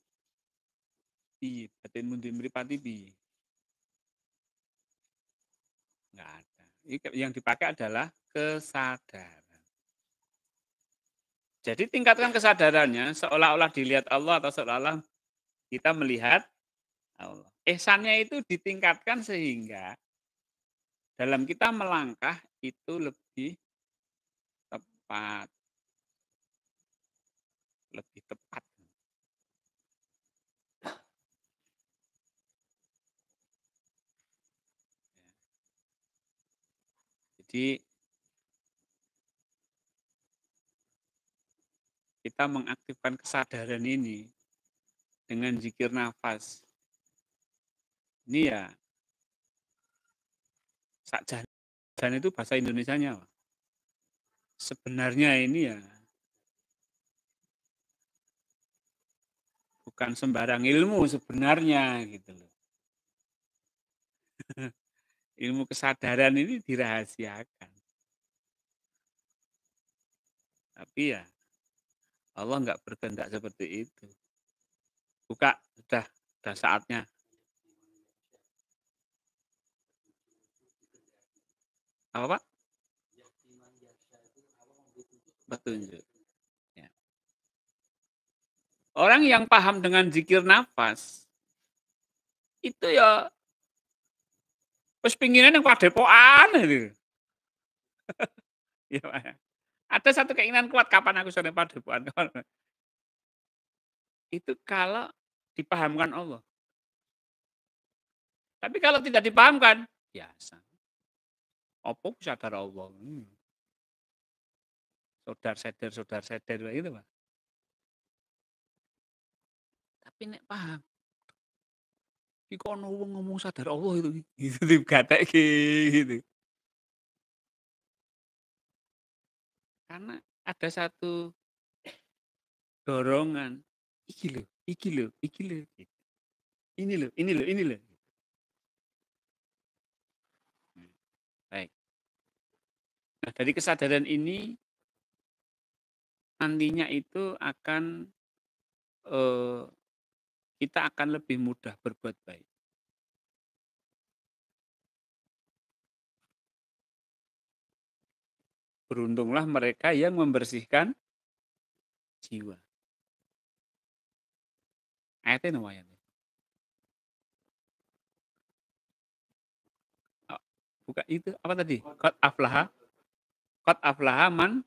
Iya, batin mundi mripati piye? Enggak ada. Yang dipakai adalah kesadaran. Jadi tingkatkan kesadarannya seolah-olah dilihat Allah atau seolah-olah kita melihat Allah. Ihsannya itu ditingkatkan sehingga dalam kita melangkah itu lebih tepat. Lebih tepat. Jadi kita mengaktifkan kesadaran ini dengan zikir nafas. Ini ya sakjan itu bahasa Indonesianya apa? Sebenarnya ini ya bukan sembarang ilmu sebenarnya gitu loh. Ilmu kesadaran ini dirahasiakan. Tapi ya Allah nggak berkehendak seperti itu. Buka, sudah saatnya. Apa Pak? Petunjuk. Ya. Orang yang paham dengan zikir nafas, itu ya wis pinginane yang padepokan gitu. Ya, Pak. Ada satu keinginan kuat kapan aku sore padepokan. Itu kalau dipahamkan Allah. Tapi kalau tidak dipahamkan, biasa. Opo sadar Allah. Saudar seder itu, Pak. Tapi nek paham. Iki kok ono wong ngomong sadar Allah itu. Gitu digatekke gitu. Karena ada satu dorongan. Iki loh. Gitu. Ini loh. Baik. Nah, dari kesadaran ini nantinya itu akan kita akan lebih mudah berbuat baik. Beruntunglah mereka yang membersihkan jiwa. Ayatnya no ayatnya. Oh, bukan itu apa tadi? Qad aflaha man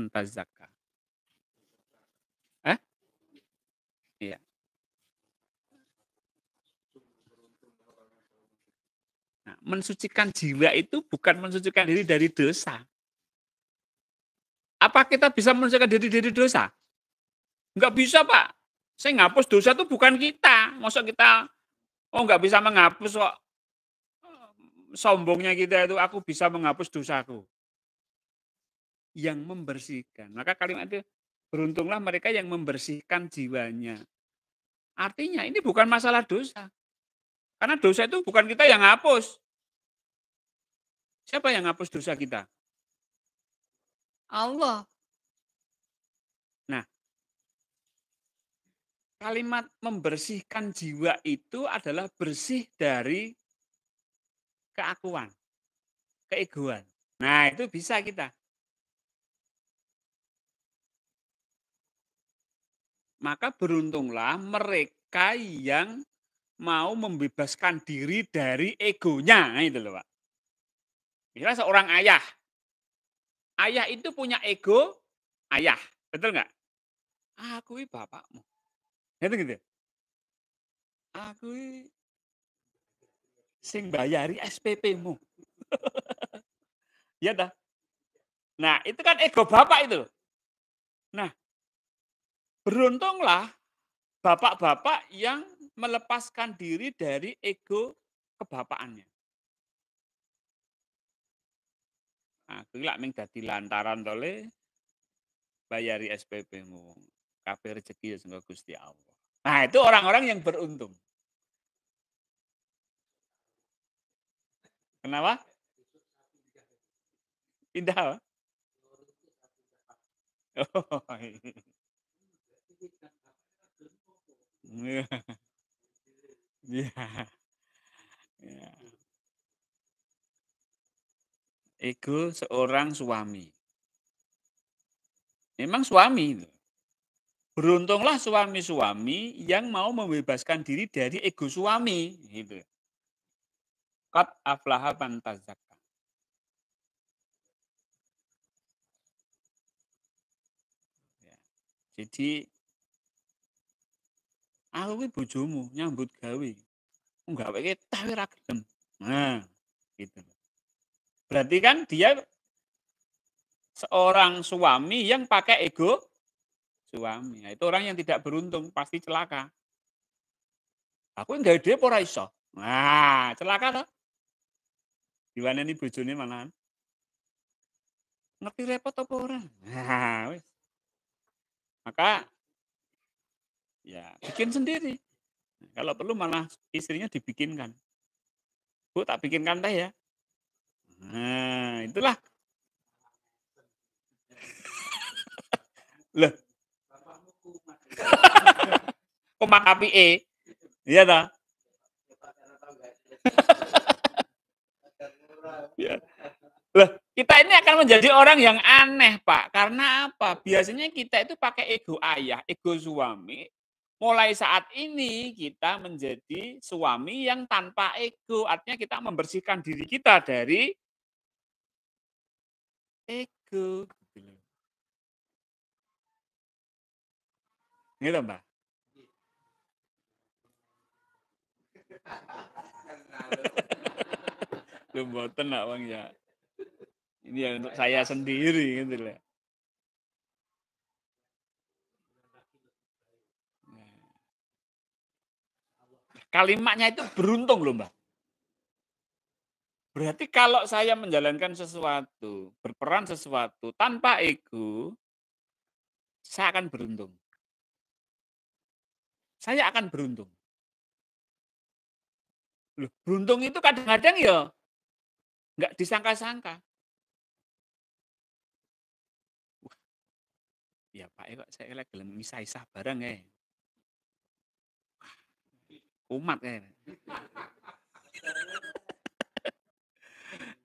tazakka. Eh? Iya. Nah, mensucikan jiwa itu bukan mensucikan diri dari dosa. Apa kita bisa mensucikan diri dari dosa? Enggak bisa, Pak. Saya ngapus dosa itu bukan kita. Masa kita nggak bisa menghapus kok. Sombongnya kita itu aku bisa menghapus dosaku. Yang membersihkan. Maka kalimat itu beruntunglah mereka yang membersihkan jiwanya. Artinya ini bukan masalah dosa. Karena dosa itu bukan kita yang hapus. Siapa yang hapus dosa kita? Allah. Nah, kalimat membersihkan jiwa itu adalah bersih dari keakuan, keegoan. Nah, itu bisa kita. Maka beruntunglah mereka yang mau membebaskan diri dari egonya, itu loh, Pak. Misalnya seorang ayah. Ayah itu punya ego ayah, betul nggak? Aku ini bapakmu. Gitu gitu. Aku ini sing bayari SPP-mu. Ya dah. Nah, itu kan ego bapak itu. Nah, beruntunglah bapak-bapak yang melepaskan diri dari ego kebapaannya. Aku lak ming dadi lantaran tole bayari SPP-mu. Kabeh rezeki ya sangka Gusti Allah. Nah, itu orang-orang yang beruntung. Kenapa? Pindah. Oh. Iya. Iya. Ya. Ego seorang suami. Memang suami itu. Beruntunglah suami-suami yang mau membebaskan diri dari ego suami, gitu. Qad aflaha man tazakka. Ya. Jadi aku kuwi bojomu nyambut gawe. Nggawe ketah ora gelem. Nah, gitu. Berarti kan dia seorang suami yang pakai ego suami. Nah, itu orang yang tidak beruntung, pasti celaka. Aku nggawe dhewe apa ora iso. Nah, celaka toh. Diwaneni bojone malahan. Ngerti repot apa ora? Nah, wis. Maka ya bikin sendiri. Kalau perlu malah istrinya dibikinkan. Bu, tak bikinkan teh ya. Nah, itulah. Loh. Kumak apike. Iya toh? Ya. Loh, kita ini akan menjadi orang yang aneh, Pak. Karena apa? Biasanya kita itu pakai ego ayah, ego suami. Mulai saat ini kita menjadi suami yang tanpa ego. Artinya kita membersihkan diri kita dari ego. Gitu, Mbak. Lu mboten nak Bang ya. Ini ya untuk saya sendiri gitu loh. Kalimatnya itu beruntung loh, Mbak. Berarti kalau saya menjalankan sesuatu, berperan sesuatu tanpa ego, saya akan beruntung. Saya akan beruntung. Loh, beruntung itu kadang-kadang ya nggak disangka-sangka. Wah, ya Pak, kok saya lagi gelem misah-isah barang ya. Umat ya.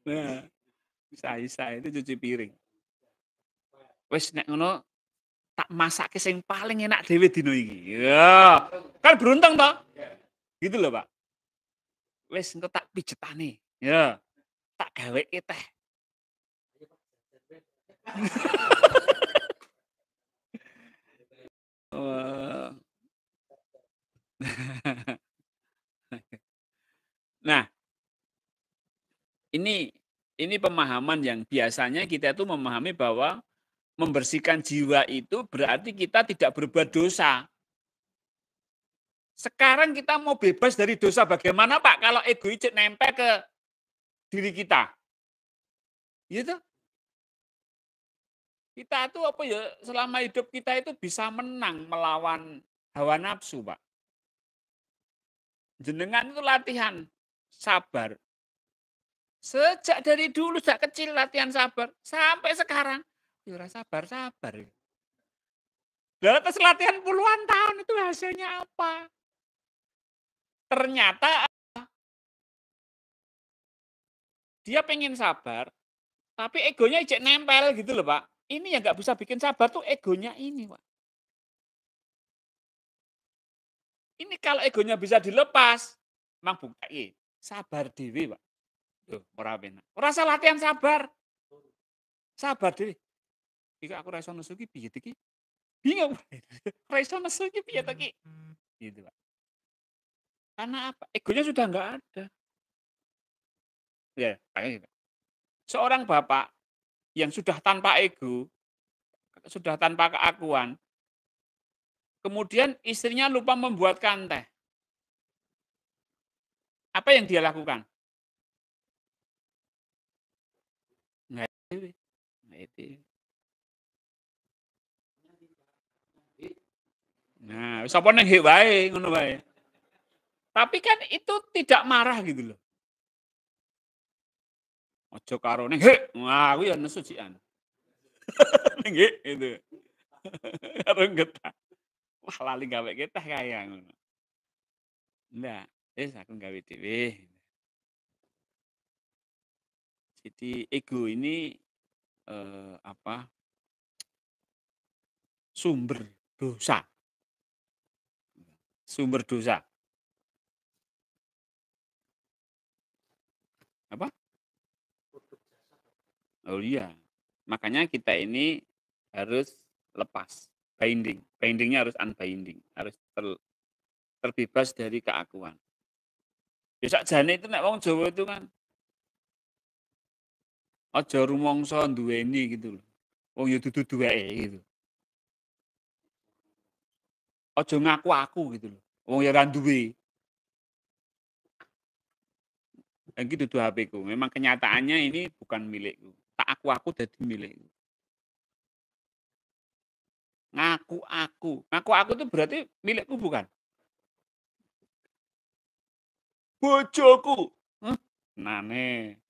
Nah, misah-isah itu cuci piring. Wis nek ngono tak masake sing paling enak dhewe dino iki. Ya, kan beruntung toh? Gitu loh, Pak. Wis engko tak pijetane. Ya, tak gaweke teh. Oh. Nah, ini pemahaman yang biasanya kita itu memahami bahwa membersihkan jiwa itu berarti kita tidak berbuat dosa. Sekarang kita mau bebas dari dosa bagaimana Pak kalau ego icet nempel ke diri kita? Gitu. Kita tuh apa ya selama hidup kita itu bisa menang melawan hawa nafsu, Pak. Jenengan itu latihan sabar. Sejak dari dulu, sejak kecil latihan sabar. Sampai sekarang, ya sabar-sabar. Lalu atas latihan puluhan tahun itu hasilnya apa? Ternyata dia pengen sabar, tapi egonya ijek nempel gitu loh Pak. Ini yang nggak bisa bikin sabar tuh egonya ini Pak. Ini kalau egonya bisa dilepas, mang bukti sabar dewi Pak. Tuh, ora benar. Ora usah latihan sabar. Sabar dewi. Iki aku ra iso nesu ki piye iki? Bingung. Ra iso nesu ki piye to ki? Gitu, Pak. Karena apa? Egonya sudah enggak ada. Ya, kayak gitu. Seorang bapak yang sudah tanpa ego, sudah tanpa keakuan, kemudian istrinya lupa membuatkan teh. Apa yang dia lakukan? Nggak dewe. Nggak dewe. Nah, sapa ning hek wae, ngono wae. Tapi kan itu tidak marah gitu loh. Ojo karo ning hek. Wah, kuwi ya nesu jikan. Ning hek itu. Karo getah. Wah, lali gawe getah kaya ngono. Ndak, wis aku gawe dhewe. Jadi ego ini apa? Sumber dosa. Sumber dosa. Apa? Oh iya. Makanya kita ini harus lepas, binding. Bindingnya harus unbinding, harus terbebas dari keakuan. Ya sakjane itu nek wong Jawa itu kan aja rumangsa duweni gitu loh. Wong ya dudu duweke gitu. Aja ngaku aku gitu loh. Wong ya ora duwe. Iki dudu HP-ku. Memang kenyataannya ini bukan milikku. Tak aku dadi milikku. Ngaku aku. Ngaku aku itu berarti milikku bukan? Bojoku. Nane.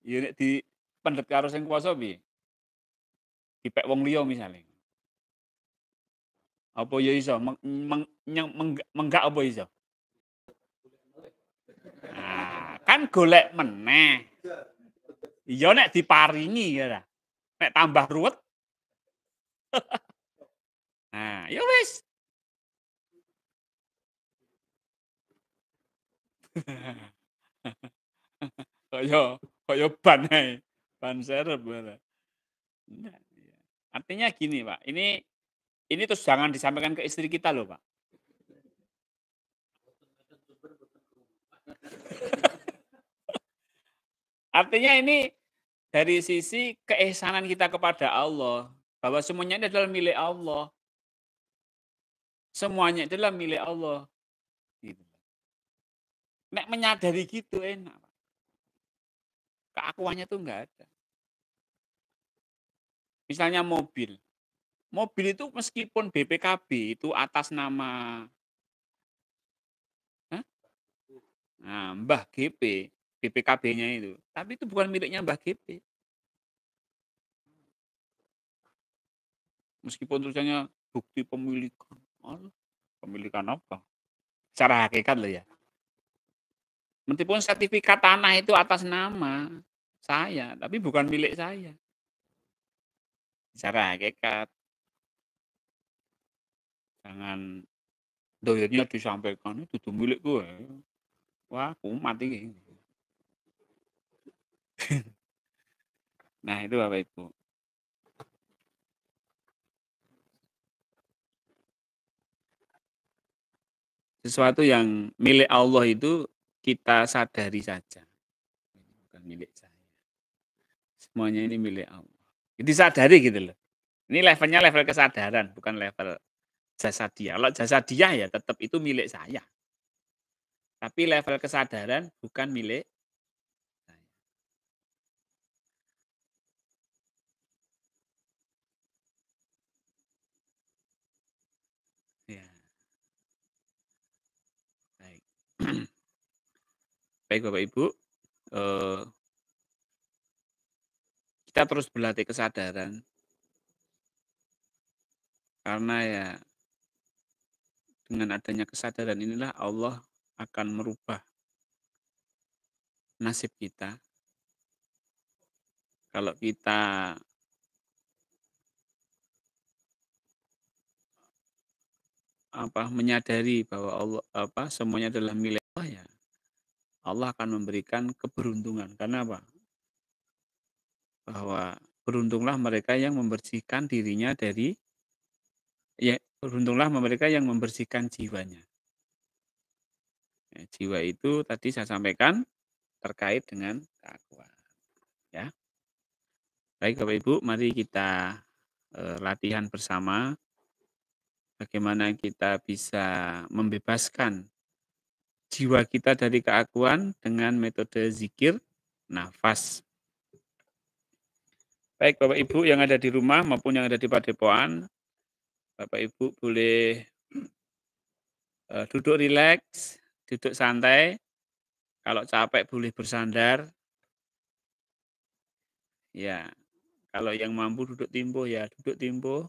Ya nek dipendhet karo sing kuwasa piye? Dipek wong liya misale. Apa ya iso menggak apa iso? Nah, kan golek meneh. Iya nek diparingi ya ta. Nek tambah ruwet. Nah, ya wis. Kaya ban ae. Ban serep malah. Enggak, iya. Artinya gini, Pak, ini terus jangan disampaikan ke istri kita loh, Pak. Artinya ini dari sisi keihsanan kita kepada Allah, bahwa semuanya ini adalah milik Allah. Semuanya adalah milik Allah. Gitu. Nek menyadari gitu enak, Pak. Keakuannya tuh enggak ada. Misalnya mobil. Mobil itu meskipun BPKB itu atas nama Mbah GP, BPKB-nya itu. Tapi itu bukan miliknya Mbah GP. Meskipun tulisannya bukti pemilikan. Pemilikan apa? Secara hakikat loh ya. Meskipun sertifikat tanah itu atas nama saya, tapi bukan milik saya. secara hakikat. Jangan dohirnya disampaikan, "Itu dudu milikku wae." Wah, kumat iki. Nah, itu Bapak Ibu. Sesuatu yang milik Allah itu kita sadari saja. Ini bukan milik saya. Semuanya ini milik Allah. Disadari gitu loh. Ini levelnya level kesadaran, bukan level jasadiah. Kalau jasadiah ya tetap itu milik saya. Tapi level kesadaran bukan milik saya. Ya, baik. Baik Bapak Ibu, kita terus berlatih kesadaran karena ya dengan adanya kesadaran inilah Allah akan merubah nasib kita. Kalau kita menyadari bahwa Allah semuanya adalah milik Allah ya, Allah akan memberikan keberuntungan. Karena apa? Bahwa beruntunglah mereka yang membersihkan dirinya dari beruntunglah mereka yang membersihkan jiwanya. Ya, jiwa itu tadi saya sampaikan terkait dengan keakuan, ya. Baik Bapak Ibu, mari kita latihan bersama bagaimana kita bisa membebaskan jiwa kita dari keakuan dengan metode zikir nafas. Baik Bapak Ibu yang ada di rumah maupun yang ada di padepokan, Bapak Ibu boleh duduk rileks, duduk santai. Kalau capek boleh bersandar. Ya, kalau yang mampu duduk timbuh ya duduk timbuh.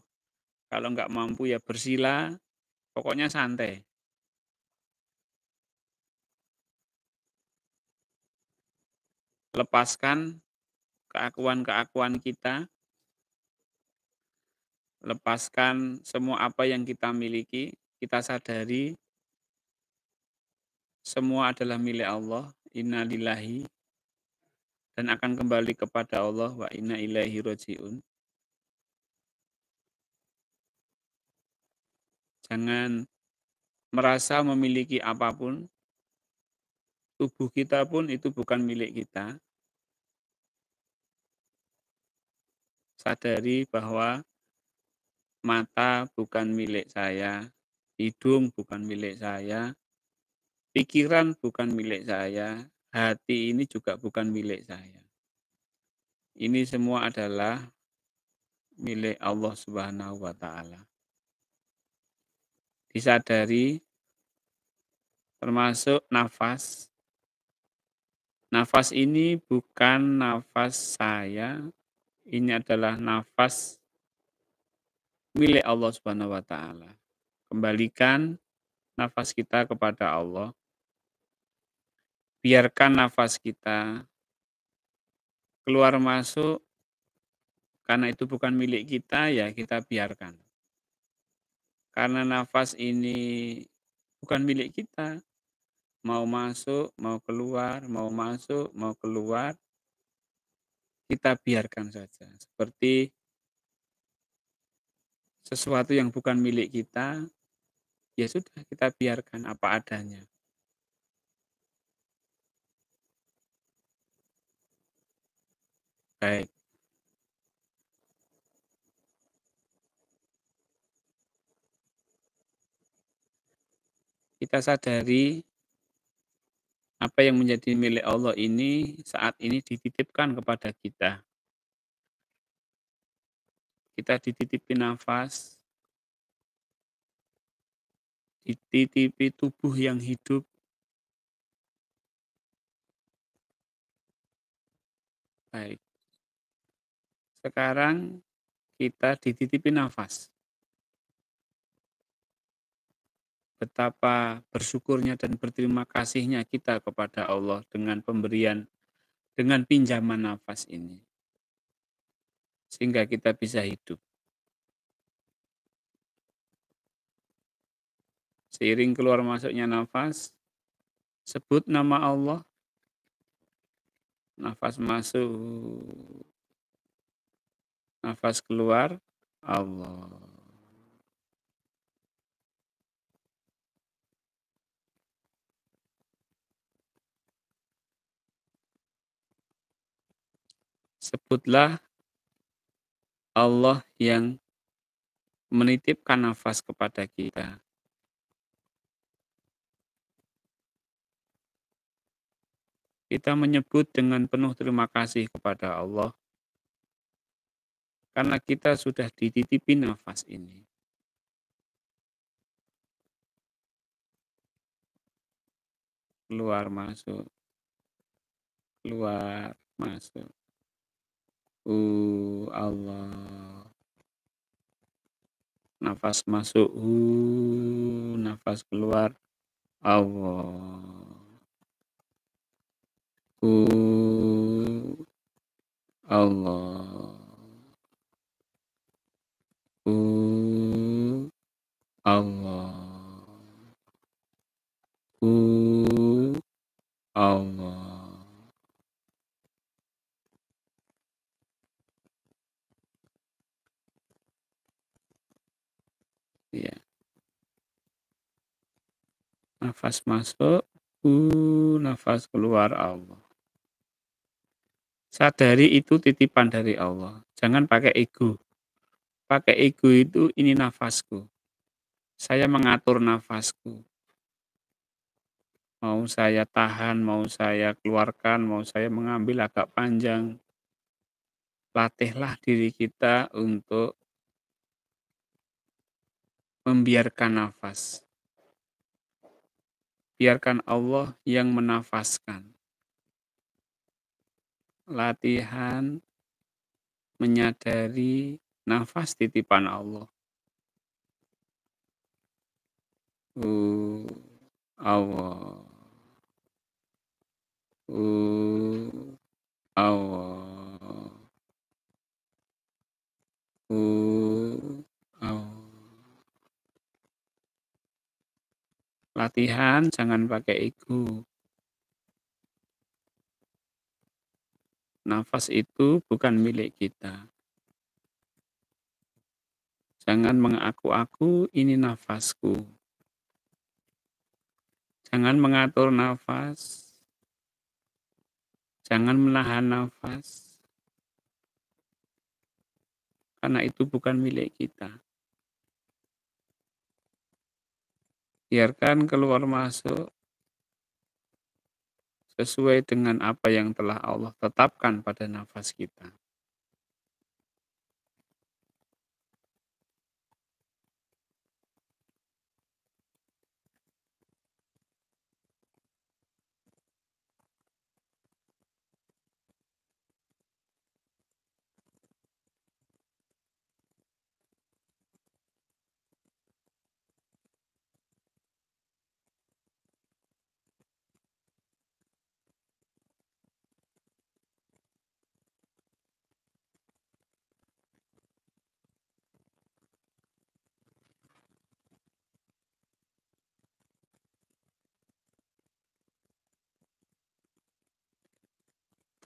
Kalau nggak mampu ya bersila. Pokoknya santai. Lepaskan keakuan-keakuan kita. Lepaskan semua apa yang kita miliki. Kita sadari semua adalah milik Allah. Inna lillahi. Dan akan kembali kepada Allah. Wa inna ilaihi roji'un. Jangan merasa memiliki apapun. Tubuh kita pun itu bukan milik kita. Sadari bahwa mata bukan milik saya, hidung bukan milik saya, pikiran bukan milik saya, hati ini juga bukan milik saya. Ini semua adalah milik Allah Subhanahu wa Ta'ala. Disadari, termasuk nafas. Nafas ini bukan nafas saya, ini adalah nafas milik Allah Subhanahu wa Ta'ala. Kembalikan nafas kita kepada Allah. Biarkan nafas kita keluar masuk, karena itu bukan milik kita, ya kita biarkan. Karena nafas ini bukan milik kita, mau masuk, mau keluar, mau masuk, mau keluar, kita biarkan saja. Seperti sesuatu yang bukan milik kita, ya sudah kita biarkan apa adanya. Baik. Kita sadari apa yang menjadi milik Allah ini saat ini dititipkan kepada kita. Kita dititipi nafas, dititipi tubuh yang hidup. Baik. Sekarang kita dititipi nafas. Betapa bersyukurnya dan berterima kasihnya kita kepada Allah dengan pemberian, dengan pinjaman nafas ini. sehingga kita bisa hidup. Seiring keluar masuknya nafas, sebut nama Allah, nafas masuk, nafas keluar, Allah. Sebutlah Allah yang menitipkan nafas kepada kita. Kita menyebut dengan penuh terima kasih kepada Allah karena kita sudah dititipi nafas ini. Keluar masuk, keluar masuk. Allah. Nafas masuk, nafas keluar, Allah. Allah. Allah. Allah. Ya. Nafas masuk, nafas keluar, Allah. Sadari itu titipan dari Allah. Jangan pakai ego. Pakai ego itu ini nafasku. Saya mengatur nafasku. Mau saya tahan, mau saya keluarkan, mau saya mengambil agak panjang. Latihlah diri kita untuk membiarkan nafas. Biarkan Allah yang menafaskan. Latihan menyadari nafas titipan Allah. Allah. Allah. Allah. Latihan jangan pakai ego. Nafas itu bukan milik kita. Jangan mengaku-aku ini nafasku. Jangan mengatur nafas. Jangan menahan nafas. Karena itu bukan milik kita. Biarkan keluar masuk sesuai dengan apa yang telah Allah tetapkan pada nafas kita.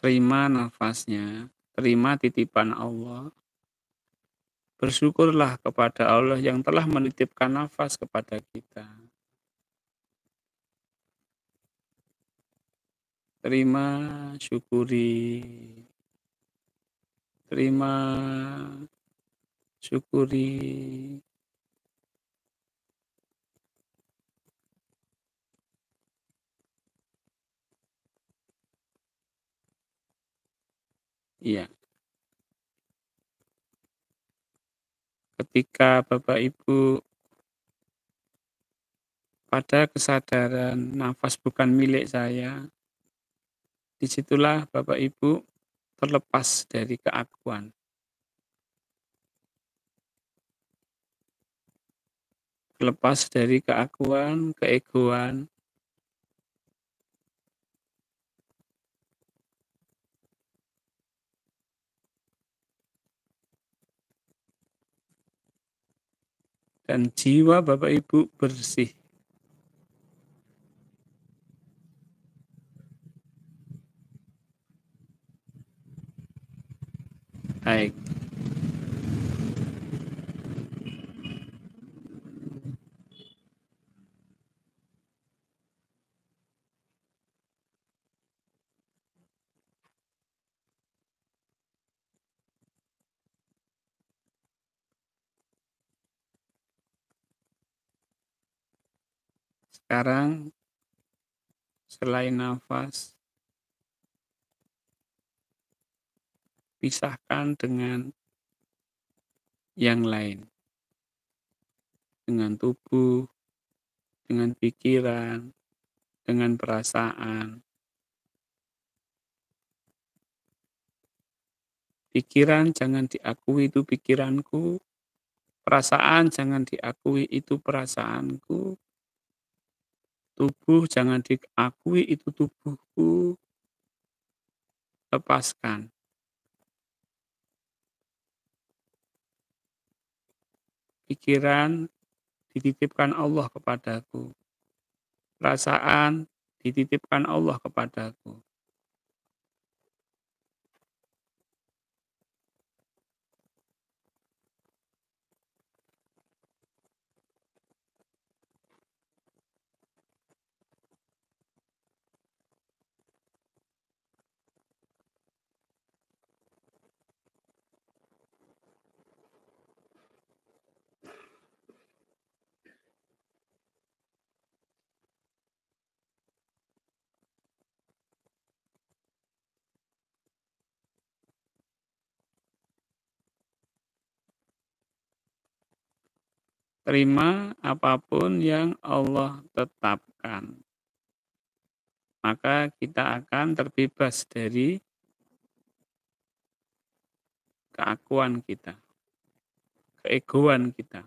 Terima nafasnya, terima titipan Allah. Bersyukurlah kepada Allah yang telah menitipkan nafas kepada kita. Terima, syukuri. Terima, syukuri. Iya. Ketika Bapak Ibu pada kesadaran nafas bukan milik saya, disitulah Bapak Ibu terlepas dari keakuan. Lepas dari keakuan, keegoan. dan jiwa Bapak Ibu bersih. Baik. Sekarang selain nafas, pisahkan dengan yang lain, dengan tubuh, dengan pikiran, dengan perasaan. Pikiran jangan diakui itu pikiranku, perasaan jangan diakui itu perasaanku, tubuh jangan diakui itu tubuhku. Lepaskan. Pikiran dititipkan Allah kepadaku. Perasaan dititipkan Allah kepadaku. Terima apapun yang Allah tetapkan. Maka kita akan terbebas dari keakuan kita, keegoan kita.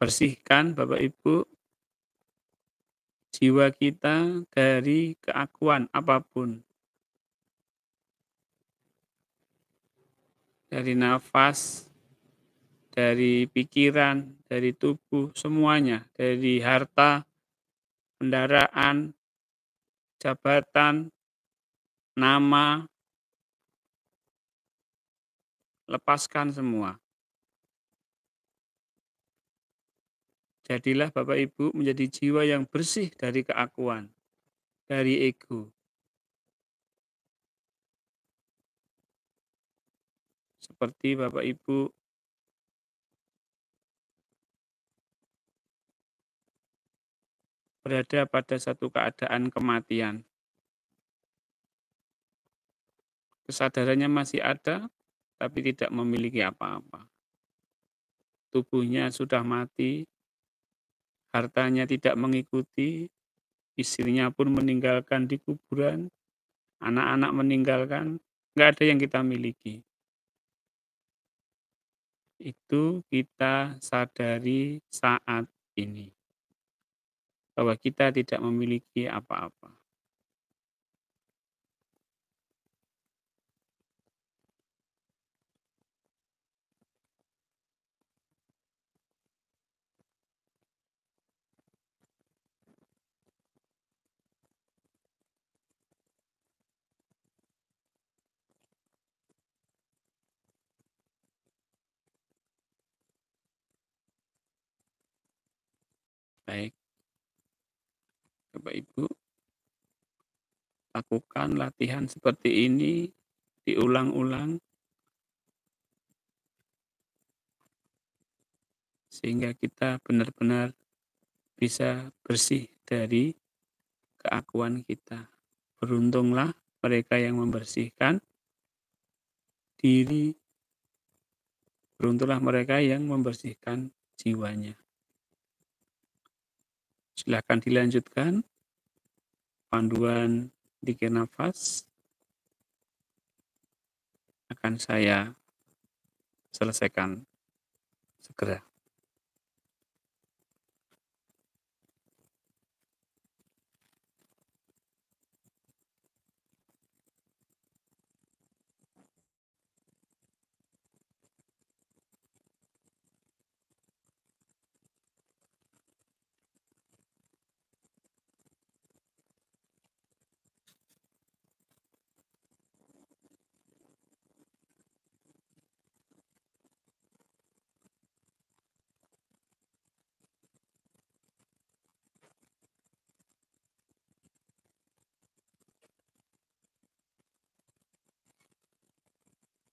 Bersihkan Bapak Ibu jiwa kita dari keakuan apapun. Dari nafas, dari pikiran, dari tubuh, semuanya. Dari harta, kendaraan, jabatan, nama, lepaskan semua. Jadilah Bapak Ibu menjadi jiwa yang bersih dari keakuan, dari ego. Seperti Bapak Ibu berada pada satu keadaan kematian. Kesadarannya masih ada, tapi tidak memiliki apa-apa. Tubuhnya sudah mati, hartanya tidak mengikuti, istrinya pun meninggalkan di kuburan, anak-anak meninggalkan, nggak ada yang kita miliki. Itu kita sadari saat ini, bahwa kita tidak memiliki apa-apa. Baik, Bapak Ibu, lakukan latihan seperti ini, diulang-ulang, sehingga kita benar-benar bisa bersih dari keakuan kita. Beruntunglah mereka yang membersihkan diri, beruntunglah mereka yang membersihkan jiwanya. Silakan dilanjutkan panduan zikir nafas akan saya selesaikan segera.